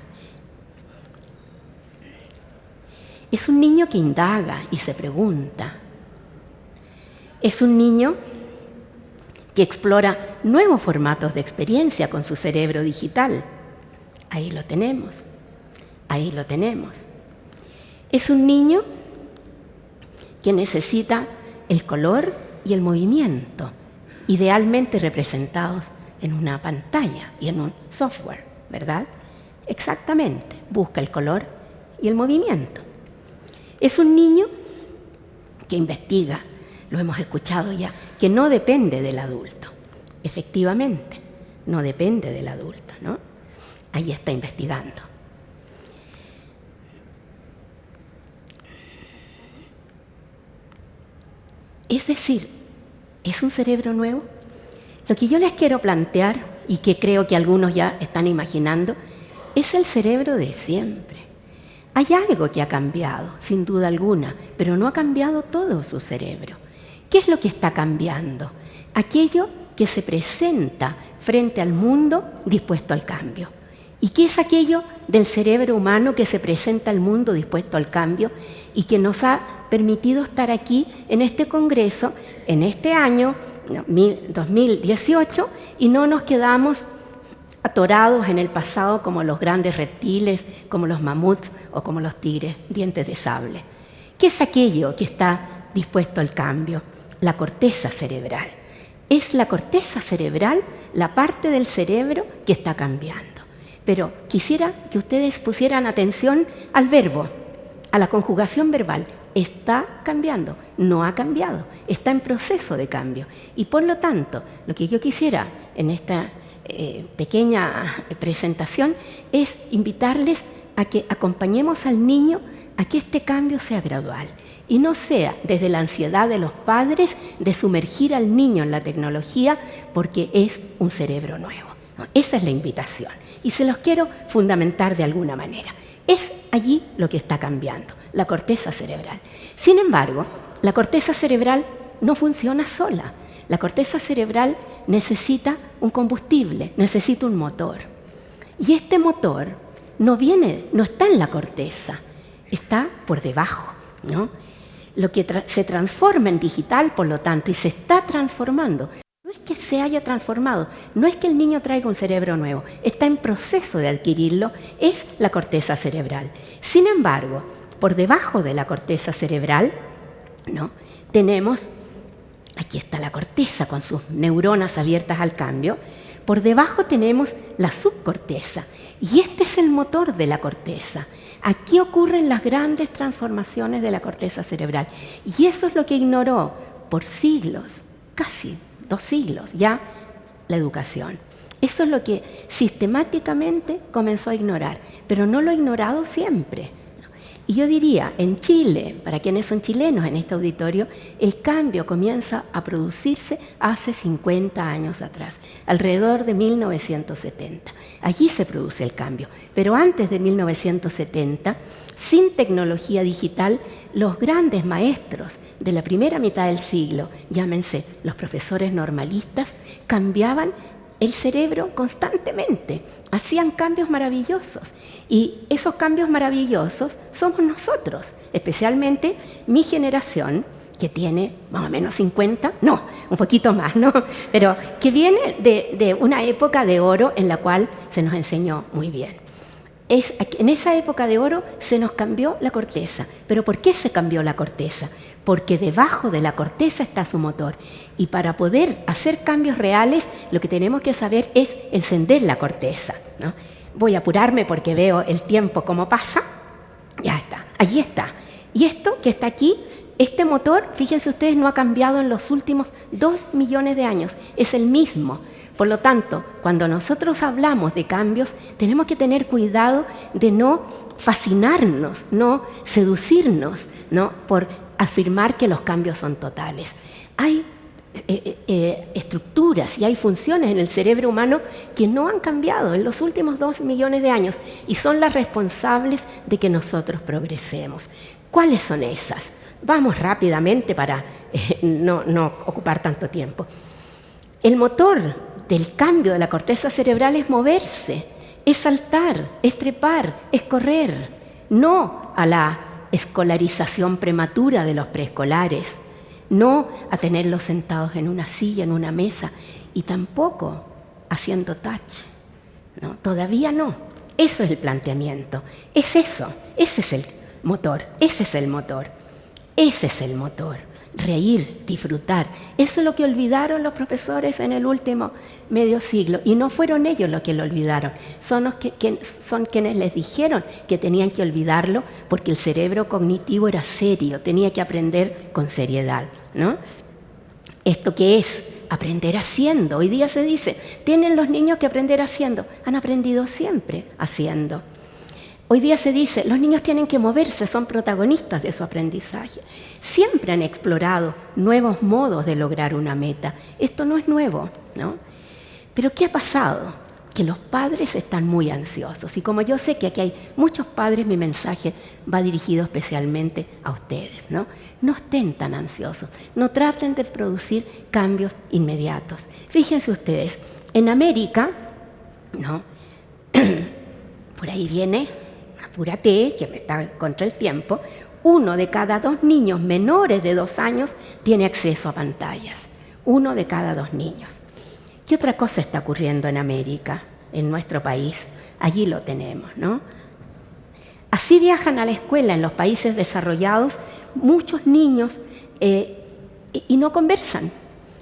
Speaker 3: Es un niño que indaga y se pregunta. Es un niño que explora nuevos formatos de experiencia con su cerebro digital. Ahí lo tenemos, ahí lo tenemos. Es un niño que necesita el color y el movimiento, idealmente representados en una pantalla y en un software, ¿verdad? Exactamente, busca el color y el movimiento. Es un niño que investiga, lo hemos escuchado ya, que no depende del adulto. Efectivamente, no depende del adulto, ¿no? Ahí está investigando. Es decir, ¿es un cerebro nuevo? Lo que yo les quiero plantear, y que creo que algunos ya están imaginando, es el cerebro de siempre. Hay algo que ha cambiado, sin duda alguna, pero no ha cambiado todo su cerebro. ¿Qué es lo que está cambiando? Aquello que se presenta frente al mundo dispuesto al cambio. ¿Y qué es aquello del cerebro humano que se presenta al mundo dispuesto al cambio y que nos ha permitido estar aquí en este congreso, en este año 2018, y no nos quedamos atorados en el pasado como los grandes reptiles, como los mamuts o como los tigres dientes de sable? ¿Qué es aquello que está dispuesto al cambio? La corteza cerebral. Es la corteza cerebral la parte del cerebro que está cambiando. Pero quisiera que ustedes pusieran atención al verbo, a la conjugación verbal. Está cambiando, no ha cambiado, está en proceso de cambio. Y por lo tanto, lo que yo quisiera en esta pequeña presentación es invitarles a que acompañemos al niño a que este cambio sea gradual y no sea desde la ansiedad de los padres de sumergir al niño en la tecnología porque es un cerebro nuevo, ¿no? Esa es la invitación y se los quiero fundamentar de alguna manera. Es allí lo que está cambiando, la corteza cerebral. Sin embargo, la corteza cerebral no funciona sola. La corteza cerebral necesita un combustible, necesita un motor. Y este motor no está en la corteza, está por debajo, ¿no? Lo que se transforma en digital, por lo tanto, y se está transformando. No es que se haya transformado, no es que el niño traiga un cerebro nuevo, está en proceso de adquirirlo, es la corteza cerebral. Sin embargo, por debajo de la corteza cerebral, ¿no?, tenemos, aquí está la corteza con sus neuronas abiertas al cambio, por debajo tenemos la subcorteza, y este es el motor de la corteza. Aquí ocurren las grandes transformaciones de la corteza cerebral, y eso es lo que ignoró por siglos, casi 2 siglos ya, la educación. Eso es lo que sistemáticamente comenzó a ignorar, pero no lo ha ignorado siempre. Y yo diría, en Chile, para quienes son chilenos en este auditorio, el cambio comienza a producirse hace 50 años atrás, alrededor de 1970. Allí se produce el cambio, pero antes de 1970, sin tecnología digital, los grandes maestros de la primera mitad del siglo, llámense los profesores normalistas, cambiaban el cerebro constantemente, hacían cambios maravillosos. Y esos cambios maravillosos somos nosotros, especialmente mi generación, que tiene más o menos 50, no, un poquito más, ¿no? Pero que viene de una época de oro en la cual se nos enseñó muy bien. En esa época de oro se nos cambió la corteza. ¿Pero por qué se cambió la corteza? Porque debajo de la corteza está su motor. Y para poder hacer cambios reales, lo que tenemos que saber es encender la corteza, ¿no? Voy a apurarme porque veo el tiempo cómo pasa. Ya está, allí está. Y esto que está aquí, este motor, fíjense ustedes, no ha cambiado en los últimos 2 millones de años. Es el mismo. Por lo tanto, cuando nosotros hablamos de cambios, tenemos que tener cuidado de no fascinarnos, no seducirnos, ¿no? Por afirmar que los cambios son totales. Hay estructuras y hay funciones en el cerebro humano que no han cambiado en los últimos 2 millones de años y son las responsables de que nosotros progresemos. ¿Cuáles son esas? Vamos rápidamente para no ocupar tanto tiempo. El motor del cambio de la corteza cerebral es moverse, es saltar, es trepar, es correr, no a la escolarización prematura de los preescolares, no a tenerlos sentados en una silla, en una mesa, y tampoco haciendo touch. ¿No? Todavía no. Eso es el planteamiento. Es eso. Ese es el motor. Ese es el motor. Ese es el motor. Reír, disfrutar. Eso es lo que olvidaron los profesores en el último medio siglo. Y no fueron ellos los que lo olvidaron. Son quienes les dijeron que tenían que olvidarlo porque el cerebro cognitivo era serio, tenía que aprender con seriedad, ¿no? ¿Esto qué es? Aprender haciendo. Hoy día se dice, tienen los niños que aprender haciendo. Han aprendido siempre haciendo. Hoy día se dice, los niños tienen que moverse, son protagonistas de su aprendizaje. Siempre han explorado nuevos modos de lograr una meta. Esto no es nuevo, ¿no? Pero ¿qué ha pasado? Que los padres están muy ansiosos. Y como yo sé que aquí hay muchos padres, mi mensaje va dirigido especialmente a ustedes, ¿no? No estén tan ansiosos, no traten de producir cambios inmediatos. Fíjense ustedes, en América, ¿no? Por ahí viene... Apúrate, que me está contra el tiempo. 1 de cada 2 niños menores de 2 años tiene acceso a pantallas. 1 de cada 2 niños. ¿Qué otra cosa está ocurriendo en América, en nuestro país? Allí lo tenemos, ¿no? Así viajan a la escuela en los países desarrollados muchos niños y no conversan.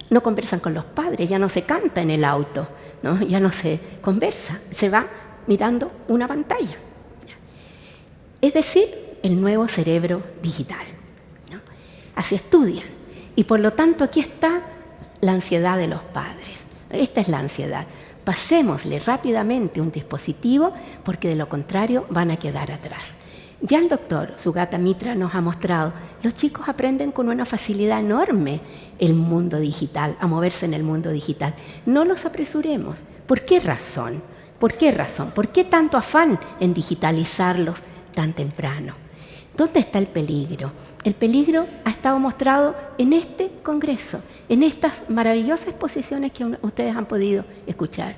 Speaker 3: No conversan con los padres, ya no se canta en el auto, ¿no? Ya no se conversa, se va mirando una pantalla. Es decir, el nuevo cerebro digital, ¿no? Así estudian. Y por lo tanto aquí está la ansiedad de los padres. Esta es la ansiedad. Pasémosle rápidamente un dispositivo porque de lo contrario van a quedar atrás. Ya el doctor Sugata Mitra nos ha mostrado, los chicos aprenden con una facilidad enorme el mundo digital, a moverse en el mundo digital. No los apresuremos. ¿Por qué razón? ¿Por qué razón? ¿Por qué tanto afán en digitalizarlos tan temprano? ¿Dónde está el peligro? El peligro ha estado mostrado en este congreso, en estas maravillosas exposiciones que ustedes han podido escuchar,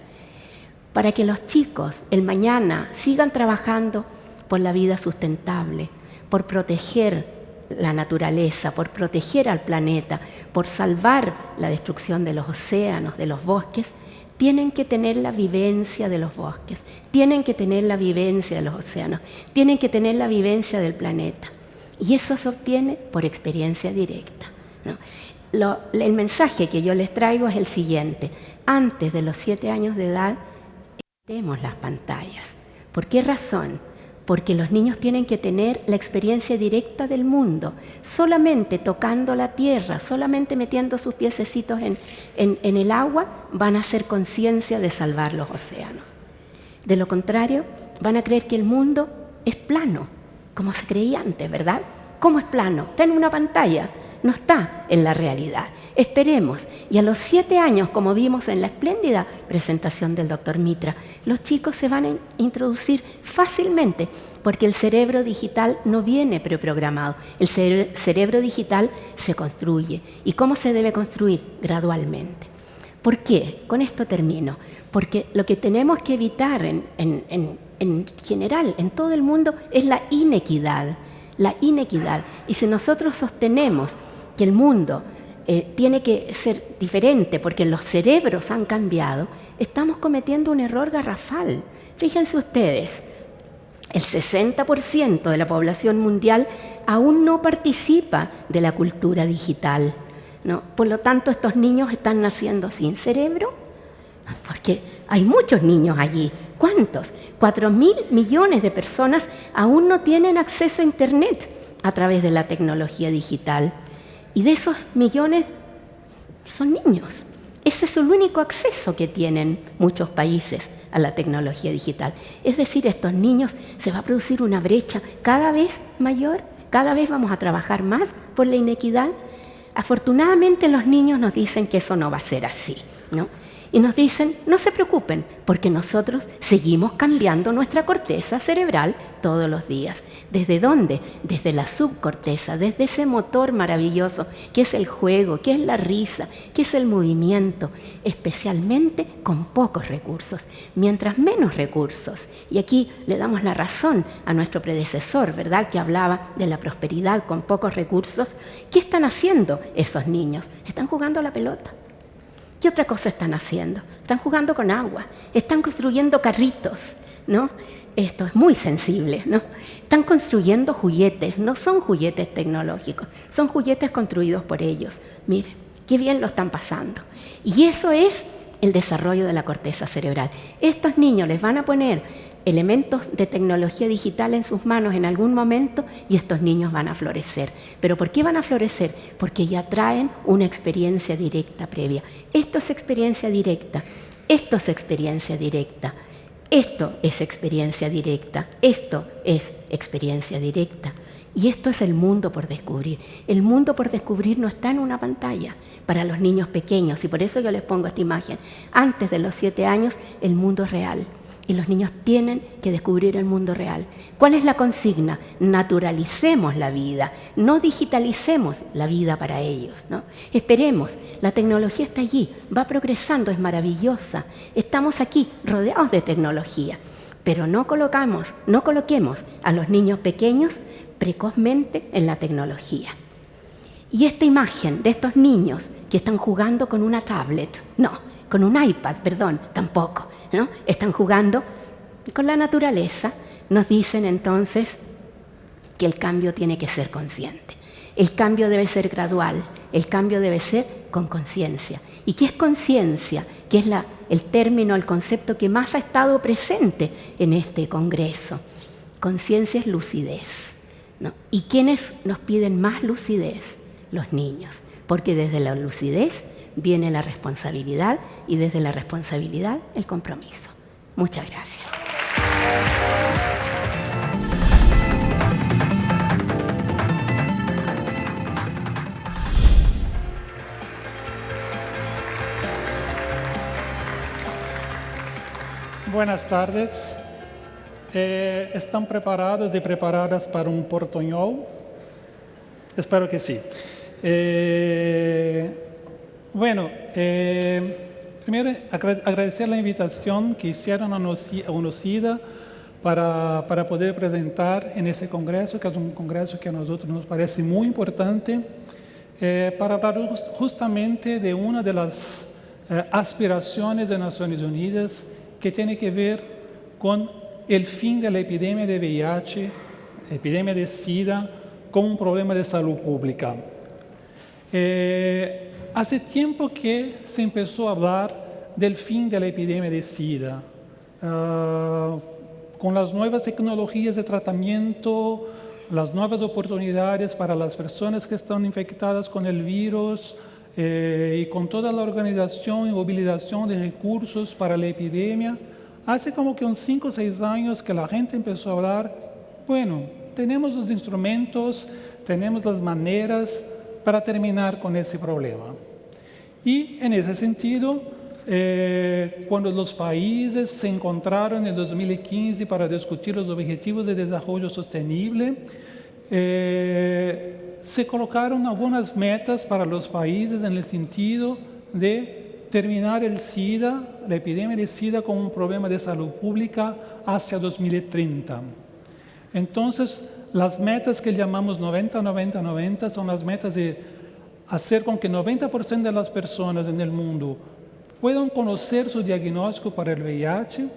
Speaker 3: para que los chicos el mañana sigan trabajando por la vida sustentable, por proteger la naturaleza, por proteger al planeta, por salvar la destrucción de los océanos, de los bosques. Tienen que tener la vivencia de los bosques, tienen que tener la vivencia de los océanos, tienen que tener la vivencia del planeta. Y eso se obtiene por experiencia directa, ¿no? El mensaje que yo les traigo es el siguiente. Antes de los 7 años de edad, evitemos las pantallas. ¿Por qué razón? Porque los niños tienen que tener la experiencia directa del mundo, solamente tocando la tierra, solamente metiendo sus piececitos en el agua, van a hacer conciencia de salvar los océanos. De lo contrario, van a creer que el mundo es plano, como se creía antes, ¿verdad? ¿Cómo es plano? Está en una pantalla, no está en la realidad. Esperemos. Y a los 7 años, como vimos en la espléndida presentación del doctor Mitra, los chicos se van a introducir fácilmente, porque el cerebro digital no viene preprogramado. El cerebro digital se construye. ¿Y cómo se debe construir? Gradualmente. ¿Por qué? Con esto termino. Porque lo que tenemos que evitar en general, en todo el mundo, es la inequidad. La inequidad. Y si nosotros sostenemos que el mundo tiene que ser diferente porque los cerebros han cambiado, estamos cometiendo un error garrafal. Fíjense ustedes, el 60% de la población mundial aún no participa de la cultura digital, ¿no? Por lo tanto, estos niños están naciendo sin cerebro, porque hay muchos niños allí. ¿Cuántos? 4.000 millones de personas aún no tienen acceso a Internet a través de la tecnología digital. Y de esos millones son niños. Ese es el único acceso que tienen muchos países a la tecnología digital. Es decir, estos niños se va a producir una brecha cada vez mayor, cada vez vamos a trabajar más por la inequidad. Afortunadamente los niños nos dicen que eso no va a ser así, ¿no? Y nos dicen, no se preocupen, porque nosotros seguimos cambiando nuestra corteza cerebral todos los días. ¿Desde dónde? Desde la subcorteza, desde ese motor maravilloso que es el juego, que es la risa, que es el movimiento, especialmente con pocos recursos. Mientras menos recursos, y aquí le damos la razón a nuestro predecesor, ¿verdad?, que hablaba de la prosperidad con pocos recursos. ¿Qué están haciendo esos niños? Están jugando a la pelota. ¿Qué otra cosa están haciendo? Están jugando con agua, están construyendo carritos, ¿no? Esto es muy sensible, ¿no? Están construyendo juguetes, no son juguetes tecnológicos, son juguetes construidos por ellos. Miren, qué bien lo están pasando. Y eso es el desarrollo de la corteza cerebral. Estos niños les van a poner elementos de tecnología digital en sus manos en algún momento y estos niños van a florecer. ¿Pero por qué van a florecer? Porque ya traen una experiencia directa previa. Esto es experiencia directa, esto es experiencia directa, esto es experiencia directa, esto es experiencia directa. Y esto es el mundo por descubrir. El mundo por descubrir no está en una pantalla para los niños pequeños y por eso yo les pongo esta imagen. Antes de los 7 años, el mundo es real. Y los niños tienen que descubrir el mundo real. ¿Cuál es la consigna? Naturalicemos la vida, no digitalicemos la vida para ellos, ¿no? Esperemos, la tecnología está allí, va progresando, es maravillosa. Estamos aquí rodeados de tecnología, pero no coloquemos a los niños pequeños precozmente en la tecnología. Y esta imagen de estos niños que están jugando con una tablet, con un iPad, tampoco, ¿no? Están jugando con la naturaleza, nos dicen entonces que el cambio tiene que ser consciente. El cambio debe ser gradual, el cambio debe ser con conciencia. ¿Y qué es conciencia? Que es el término, el concepto que más ha estado presente en este congreso. Conciencia es lucidez, ¿no? ¿Y quiénes nos piden más lucidez? Los niños, porque desde la lucidez viene la responsabilidad y desde la responsabilidad el compromiso. Muchas gracias.
Speaker 4: Buenas tardes. ¿Están preparados y preparadas para un portuñol? Espero que sí. Primero agradecer la invitación que hicieron a UNOCIDA para poder presentar en ese congreso, que es un congreso que a nosotros nos parece muy importante, para hablar justamente de una de las aspiraciones de Naciones Unidas que tiene que ver con el fin de la epidemia de VIH, epidemia de SIDA, como un problema de salud pública. Hace tiempo que se empezó a hablar del fin de la epidemia de SIDA. Con las nuevas tecnologías de tratamiento, las nuevas oportunidades para las personas que están infectadas con el virus y con toda la organización y movilización de recursos para la epidemia, hace como que unos 5 o 6 años que la gente empezó a hablar, tenemos los instrumentos, tenemos las maneras para terminar con ese problema. Y en ese sentido, cuando los países se encontraron en 2015 para discutir los objetivos de desarrollo sostenible, se colocaron algunas metas para los países en el sentido de terminar el SIDA, la epidemia de SIDA, como un problema de salud pública hacia 2030. Entonces, las metas que llamamos 90-90-90 son las metas de hacer con que 90% de las personas en el mundo puedan conocer su diagnóstico para el VIH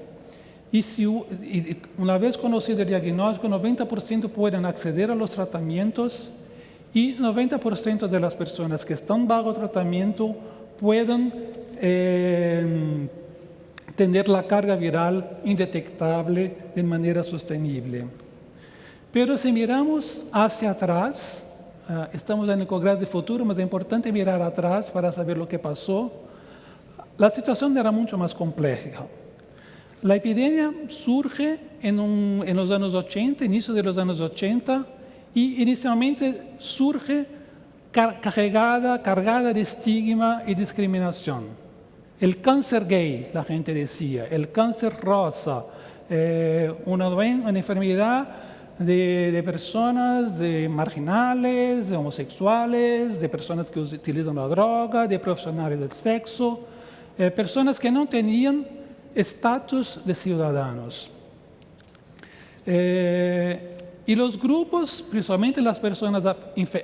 Speaker 4: y una vez conocido el diagnóstico, 90% puedan acceder a los tratamientos y 90% de las personas que están bajo tratamiento puedan tener la carga viral indetectable de manera sostenible. Pero si miramos hacia atrás, estamos en el Congreso de Futuro, mas es importante mirar atrás para saber lo que pasó. La situación era mucho más compleja. La epidemia surge en los años 80, inicio de los años 80, y inicialmente surge cargada de estigma y discriminación. El cáncer gay, la gente decía, el cáncer rosa, una enfermedad de personas marginales, de homosexuales, de personas que utilizan la droga, de profesionales del sexo, personas que no tenían estatus de ciudadanos. Y los grupos, principalmente las personas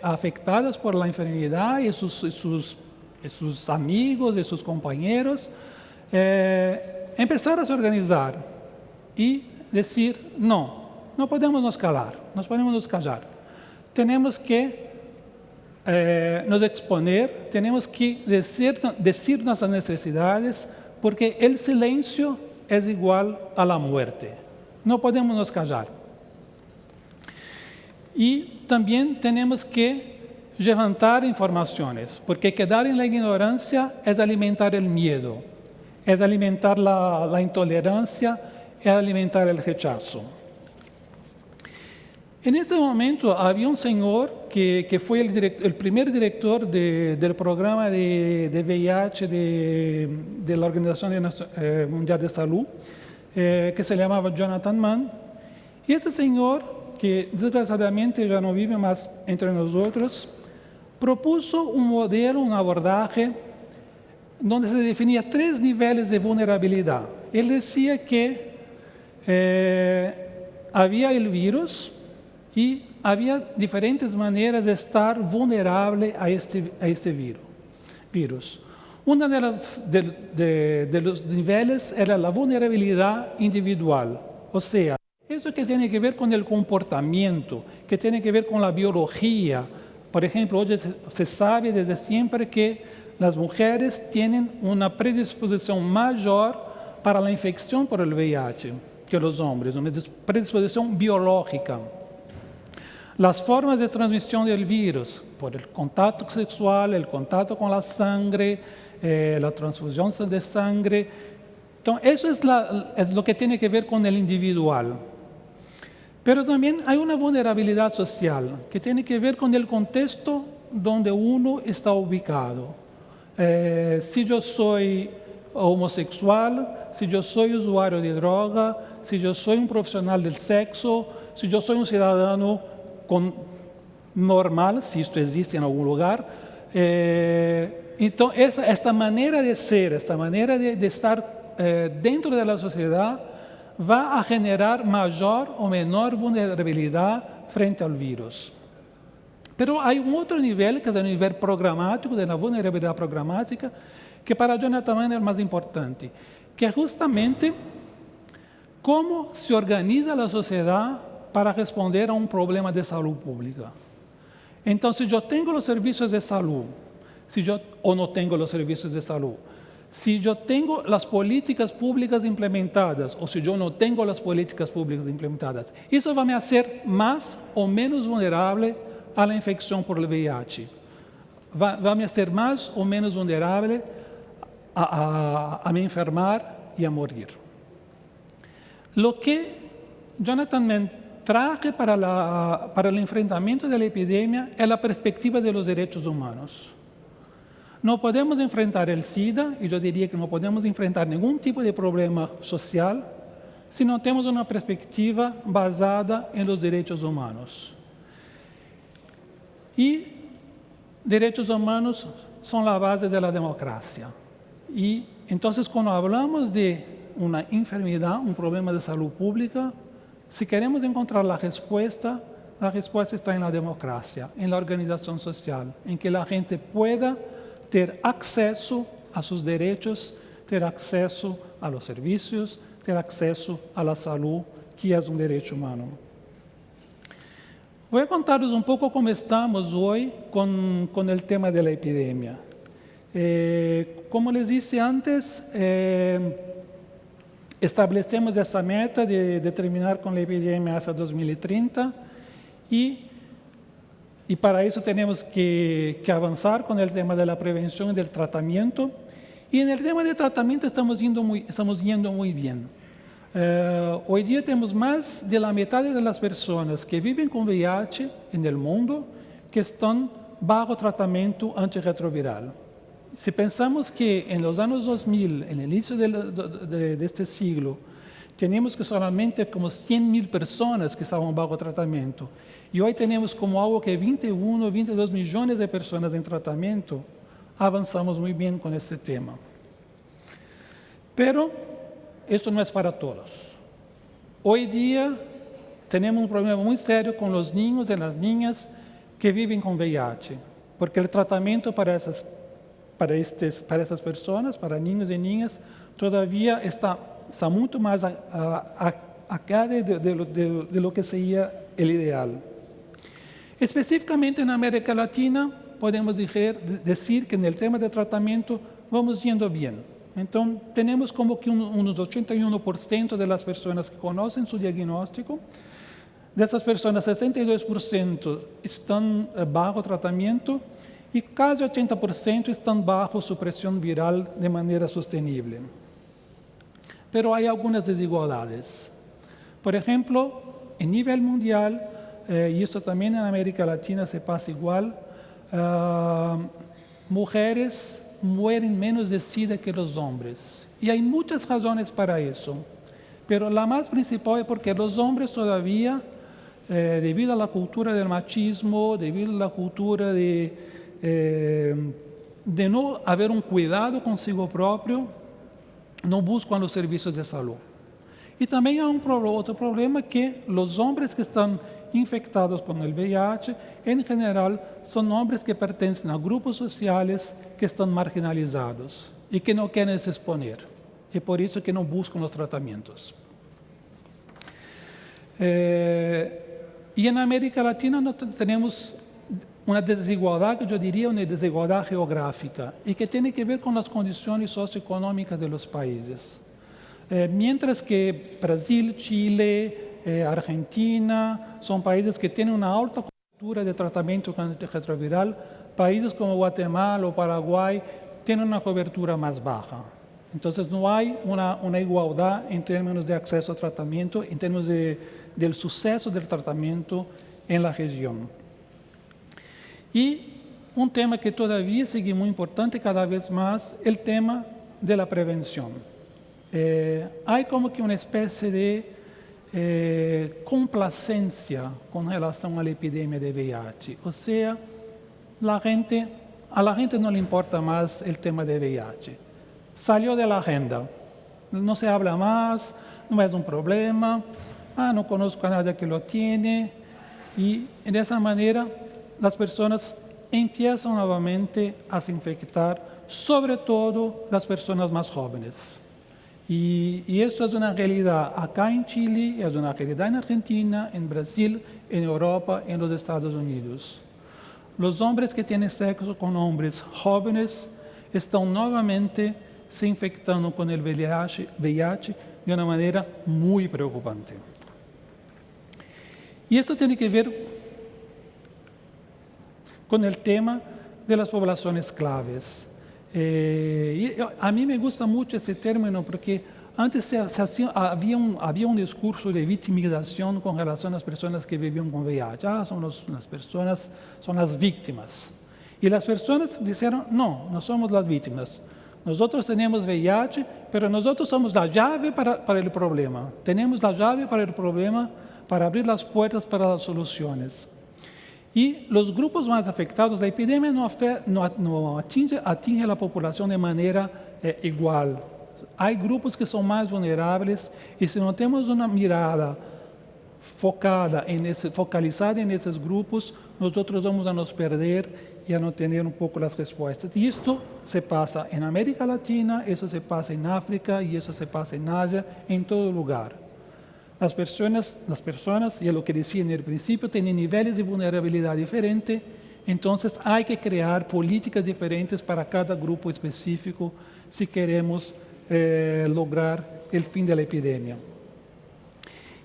Speaker 4: afectadas por la enfermedad y sus amigos y sus compañeros, empezaron a se organizar y decir, no podemos nos calar, no podemos nos callar. Tenemos que nos exponer, tenemos que decir nuestras necesidades, porque el silencio es igual a la muerte. No podemos nos callar. Y también tenemos que levantar informaciones, porque quedar en la ignorancia es alimentar el miedo, es alimentar la intolerancia, es alimentar el rechazo. En este momento había un señor que fue el primer director del programa de VIH de la Organización Mundial de Salud, que se llamaba Jonathan Mann. Y este señor, que desgraciadamente ya no vive más entre nosotros, propuso un modelo, un abordaje, donde se definía 3 niveles de vulnerabilidad. Él decía que había el virus, y había diferentes maneras de estar vulnerable a este virus. Uno de los niveles era la vulnerabilidad individual, o sea, eso que tiene que ver con el comportamiento, que tiene que ver con la biología. Por ejemplo, hoy se sabe desde siempre que las mujeres tienen una predisposición mayor para la infección por el VIH que los hombres, una predisposición biológica. Las formas de transmisión del virus, por el contacto sexual, el contacto con la sangre, la transfusión de sangre. Entonces, eso es lo que tiene que ver con el individual. Pero también hay una vulnerabilidad social que tiene que ver con el contexto donde uno está ubicado. Si yo soy homosexual, si yo soy usuario de droga, si yo soy un profesional del sexo, si yo soy un ciudadano normal, si esto existe en algún lugar. Entonces, esta manera de ser, esta manera de estar dentro de la sociedad va a generar mayor o menor vulnerabilidad frente al virus. Pero hay un otro nivel, que es el nivel programático, de la vulnerabilidad programática, que para Jonathan Mann es el más importante, que es justamente cómo se organiza la sociedad para responder a un problema de salud pública. Entonces, yo tengo los servicios de salud, o no tengo los servicios de salud. Si yo tengo las políticas públicas implementadas, o si yo no tengo las políticas públicas implementadas, eso va a hacer más o menos vulnerable a la infección por el VIH. Va a hacer más o menos vulnerable a me enfermar y a morir. Lo que Jonathan Mann traje para el enfrentamiento de la epidemia es la perspectiva de los derechos humanos. No podemos enfrentar el SIDA, y yo diría que no podemos enfrentar ningún tipo de problema social si no tenemos una perspectiva basada en los derechos humanos. Y derechos humanos son la base de la democracia. Y entonces, cuando hablamos de una enfermedad, un problema de salud pública, si queremos encontrar la respuesta, La respuesta está en la democracia, en la organización social, en que la gente pueda tener acceso a sus derechos, ter acceso a los servicios, ter acceso a la salud, que es un derecho humano. Voy a contaros un poco cómo estamos hoy con el tema de la epidemia. Como les dije antes, establecemos esa meta de terminar con la epidemia hasta 2030 y para eso tenemos que avanzar con el tema de la prevención y del tratamiento. Y en el tema de tratamiento estamos yendo muy bien. Hoy día tenemos más de la mitad de las personas que viven con VIH en el mundo que están bajo tratamiento antirretroviral. Si pensamos que en los años 2000, en el inicio de este siglo, teníamos que solamente como 100.000 personas que estaban bajo tratamiento, y hoy tenemos como algo que 21, 22 millones de personas en tratamiento, avanzamos muy bien con este tema. Pero esto no es para todos. Hoy día tenemos un problema muy serio con los niños y las niñas que viven con VIH, porque el tratamiento para esas personas, para niños y niñas, todavía está mucho más acá de lo que sería el ideal. Específicamente en América Latina, podemos decir que en el tema de tratamiento vamos yendo bien. Entonces, tenemos como que unos 81% de las personas que conocen su diagnóstico. De esas personas, 62% están bajo tratamiento y casi 80% están bajo supresión viral de manera sostenible. Pero hay algunas desigualdades. Por ejemplo, en nivel mundial, y esto también en América Latina se pasa igual, mujeres mueren menos de SIDA que los hombres. Y hay muchas razones para eso. Pero la más principal es porque los hombres todavía, debido a la cultura del machismo, debido a la cultura de no haber un cuidado consigo propio, no buscan los servicios de salud. Y también hay otro problema que los hombres que están infectados con el VIH, en general, son hombres que pertenecen a grupos sociales que están marginalizados y que no quieren se exponer. Y por eso que no buscan los tratamientos. Y en América Latina tenemos una desigualdad, que yo diría una desigualdad geográfica, y que tiene que ver con las condiciones socioeconómicas de los países. Mientras que Brasil, Chile, Argentina son países que tienen una alta cultura de tratamiento con antirretroviral, países como Guatemala o Paraguay tienen una cobertura más baja. Entonces no hay una igualdad en términos de acceso al tratamiento, en términos del suceso del tratamiento en la región. Y un tema que todavía sigue muy importante cada vez más, el tema de la prevención. Hay como que una especie de complacencia con relación a la epidemia de VIH. O sea, a la gente no le importa más el tema de VIH. Salió de la agenda. No se habla más, no es un problema. No conozco a nadie que lo tiene. Y de esa manera las personas empiezan nuevamente a se infectar, sobre todo las personas más jóvenes. Y esto es una realidad acá en Chile, es una realidad en Argentina, en Brasil, en Europa, en los Estados Unidos. Los hombres que tienen sexo con hombres jóvenes están nuevamente se infectando con el VIH de una manera muy preocupante. Y esto tiene que ver con el tema de las poblaciones claves. Y a mí me gusta mucho ese término porque antes había un discurso de victimización con relación a las personas que vivían con VIH. Son las víctimas. Y las personas dijeron, no somos las víctimas. Nosotros tenemos VIH, pero nosotros somos la llave para el problema. Tenemos la llave para el problema, para abrir las puertas para las soluciones. Y los grupos más afectados, la epidemia no atinge a la población de manera igual. Hay grupos que son más vulnerables y si no tenemos una mirada focalizada en esos grupos, nosotros vamos a nos perder y a no tener un poco las respuestas. Y esto se pasa en América Latina, eso se pasa en África y eso se pasa en Asia, en todo lugar. Las personas, y es lo que decía en el principio, tienen niveles de vulnerabilidad diferentes, entonces hay que crear políticas diferentes para cada grupo específico si queremos lograr el fin de la epidemia.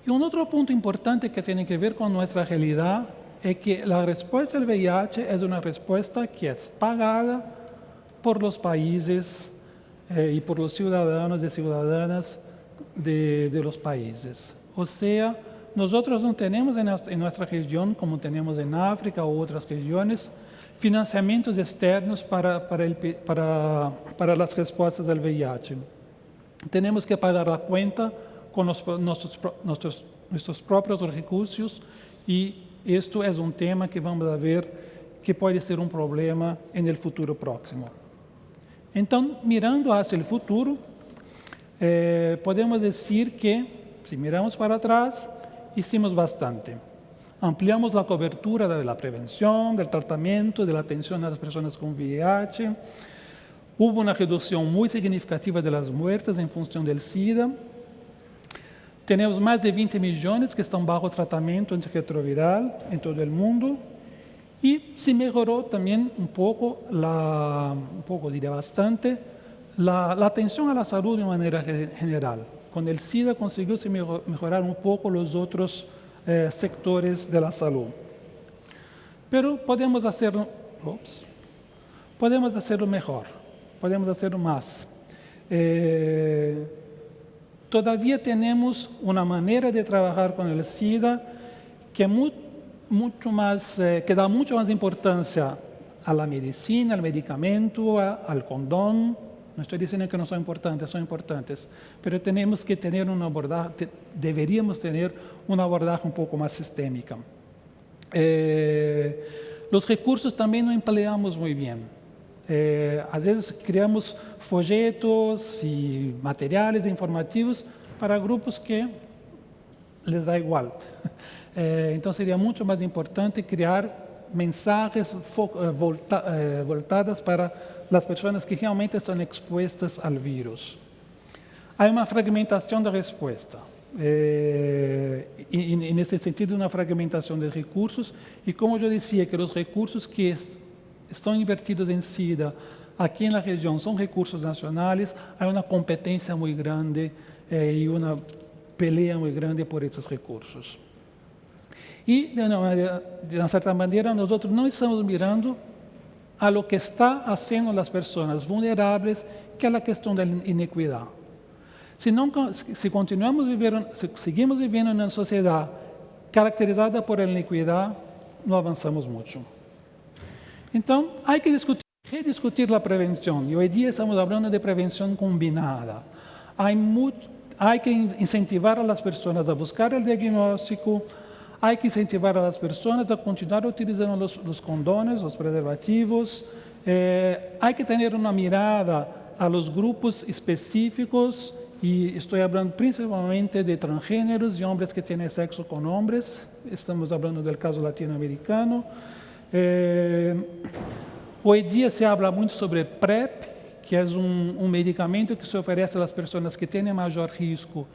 Speaker 4: Y un otro punto importante que tiene que ver con nuestra realidad es que la respuesta al VIH es una respuesta que es pagada por los países y por los ciudadanos y ciudadanas de los países. O sea, nosotros no tenemos en nuestra región, como tenemos en África u otras regiones, financiamientos externos para las respuestas al VIH. Tenemos que pagar la cuenta con nuestros propios recursos y esto es un tema que vamos a ver que puede ser un problema en el futuro próximo. Entonces, mirando hacia el futuro, podemos decir que, si miramos para atrás, hicimos bastante. Ampliamos la cobertura de la prevención, del tratamiento, de la atención a las personas con VIH. Hubo una reducción muy significativa de las muertes en función del SIDA. Tenemos más de 20 millones que están bajo tratamiento antirretroviral en todo el mundo. Y se mejoró también diría bastante, la atención a la salud de manera general. Con el SIDA consiguió mejorar un poco los otros sectores de la salud. Pero podemos hacerlo mejor, podemos hacerlo más. Todavía tenemos una manera de trabajar con el SIDA que que da mucho más importancia a la medicina, al medicamento, al condón. No estoy diciendo que no son importantes, pero tenemos que tener deberíamos tener un abordaje un poco más sistémica. Los recursos también no empleamos muy bien. A veces creamos folletos y materiales informativos para grupos que les da igual. Entonces sería mucho más importante crear mensajes voltadas para las personas que realmente están expuestas al virus. Hay una fragmentación de respuesta. Y en este sentido, una fragmentación de recursos. Y como yo decía, que los recursos que están invertidos en SIDA aquí en la región son recursos nacionales, hay una competencia muy grande y una pelea muy grande por esos recursos. Y de una cierta manera nosotros no estamos mirando a lo que está haciendo las personas vulnerables, que es la cuestión de la inequidad. Si seguimos viviendo en una sociedad caracterizada por la inequidad, no avanzamos mucho. Entonces, hay que rediscutir la prevención. Y hoy día estamos hablando de prevención combinada. Hay que incentivar a las personas a buscar el diagnóstico, hay que incentivar a las personas a continuar utilizando los condones, los preservativos. Hay que tener una mirada a los grupos específicos, y estoy hablando principalmente de transgéneros y hombres que tienen sexo con hombres. Estamos hablando del caso latinoamericano. Hoy día se habla mucho sobre PrEP, que es un medicamento que se oferece a las personas que tienen mayor riesgo,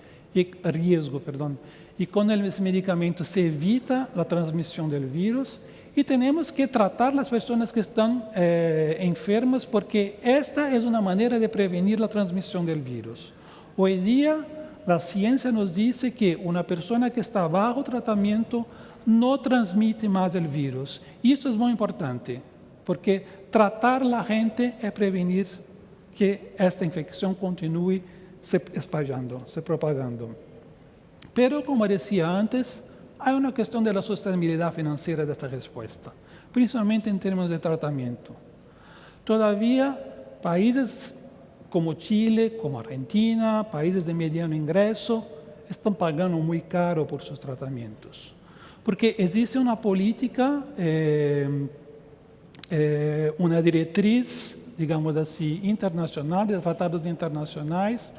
Speaker 4: y con ese medicamento se evita la transmisión del virus. Y tenemos que tratar las personas que están enfermas, porque esta es una manera de prevenir la transmisión del virus. Hoy día la ciencia nos dice que una persona que está bajo tratamiento no transmite más el virus. Y eso es muy importante, porque tratar a la gente es prevenir que esta infección continúe se propagando. Pero, como decía antes, hay una cuestión de la sostenibilidad financiera de esta respuesta, principalmente en términos de tratamiento. Todavía países como Chile, como Argentina, países de mediano ingreso, están pagando muy caro por sus tratamientos. Porque existe una política, una directriz, digamos así, internacional, de tratados internacionales,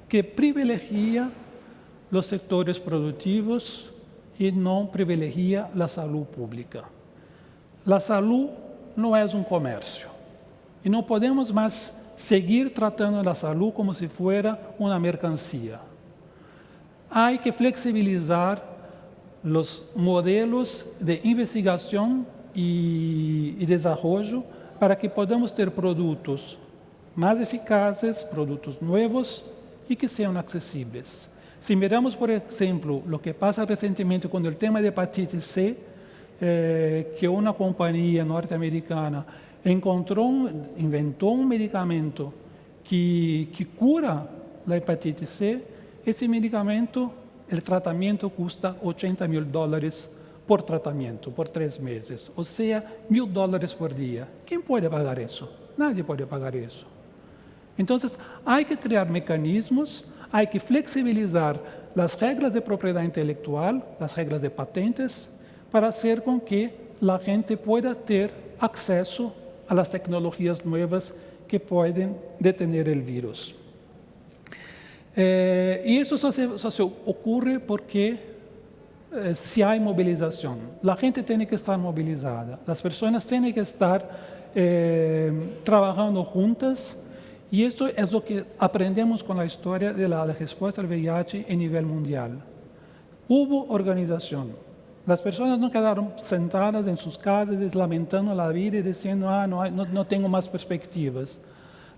Speaker 4: que privilegia los sectores productivos y no privilegia la salud pública. La salud no es un comercio y no podemos más seguir tratando la salud como si fuera una mercancía. Hay que flexibilizar los modelos de investigación y desarrollo para que podamos ter productos más eficaces, productos nuevos y que sean accesibles. Si miramos, por ejemplo, lo que pasa recientemente con el tema de hepatitis C, que una compañía norteamericana inventó un medicamento que cura la hepatitis C, ese medicamento, el tratamiento cuesta $80,000 por tratamiento, por 3 meses, o sea, $1,000 por día. ¿Quién puede pagar eso? Nadie puede pagar eso. Entonces, hay que crear mecanismos, hay que flexibilizar las reglas de propiedad intelectual, las reglas de patentes, para hacer con que la gente pueda tener acceso a las tecnologías nuevas que pueden detener el virus. Y eso se ocurre porque si hay movilización, la gente tiene que estar movilizada, las personas tienen que estar trabajando juntas, y esto es lo que aprendemos con la historia de la respuesta al VIH a nivel mundial. Hubo organización. Las personas no quedaron sentadas en sus casas lamentando la vida y diciendo, no tengo más perspectivas.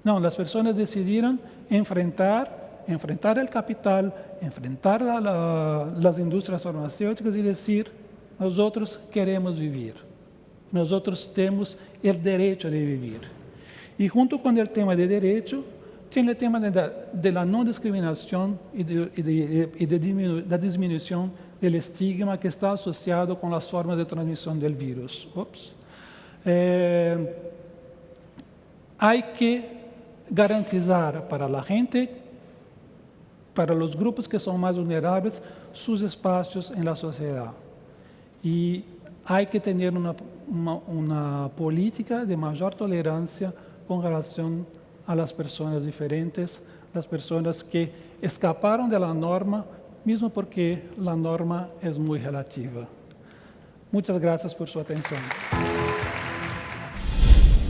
Speaker 4: No, las personas decidieron enfrentar el capital, enfrentar las industrias farmacéuticas y decir, nosotros queremos vivir, nosotros tenemos el derecho de vivir. Y junto con el tema de derecho, tiene el tema de la no discriminación y de la disminución del estigma que está asociado con las formas de transmisión del virus. Hay que garantizar para la gente, para los grupos que son más vulnerables, sus espacios en la sociedad. Y hay que tener una política de mayor tolerancia con relación a las personas diferentes, las personas que escaparon de la norma, mismo porque la norma es muy relativa. Muchas gracias por su atención.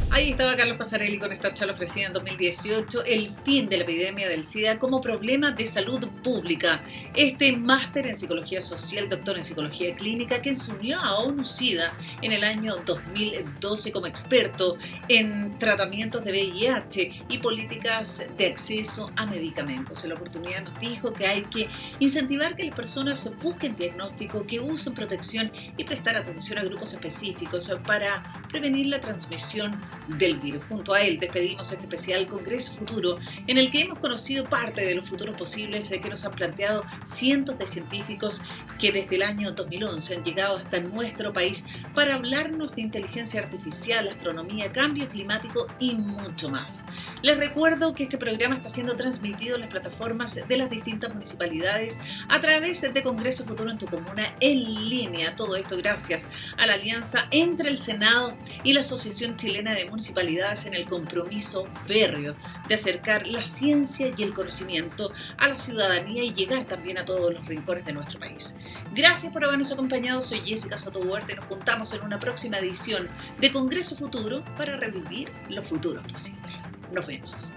Speaker 1: Ahí estaba Carlos Passarelli con esta charla ofrecida en 2018, el fin de la epidemia del SIDA como problema de salud pública. Este máster en psicología social, doctor en psicología clínica, que se unió a ONU-SIDA en el año 2012 como experto en tratamientos de VIH y políticas de acceso a medicamentos. En la oportunidad nos dijo que hay que incentivar que las personas busquen diagnóstico, que usen protección y prestar atención a grupos específicos para prevenir la transmisión del virus. Junto a él despedimos este especial Congreso Futuro, en el que hemos conocido parte de los futuros posibles que nos han planteado cientos de científicos que desde el año 2011 han llegado hasta nuestro país para hablarnos de inteligencia artificial, astronomía, cambio climático y mucho más. Les recuerdo que este programa está siendo transmitido en las plataformas de las distintas municipalidades a través de Congreso Futuro en tu comuna en línea. Todo esto gracias a la alianza entre el Senado y la Asociación Chilena de Municipalidades en el compromiso férreo de acercar la ciencia y el conocimiento a la ciudadanía y llegar también a todos los rincones de nuestro país. Gracias por habernos acompañado. Soy Jessica Soto Huerta y nos juntamos en una próxima edición de Congreso Futuro para revivir los futuros posibles. Nos vemos.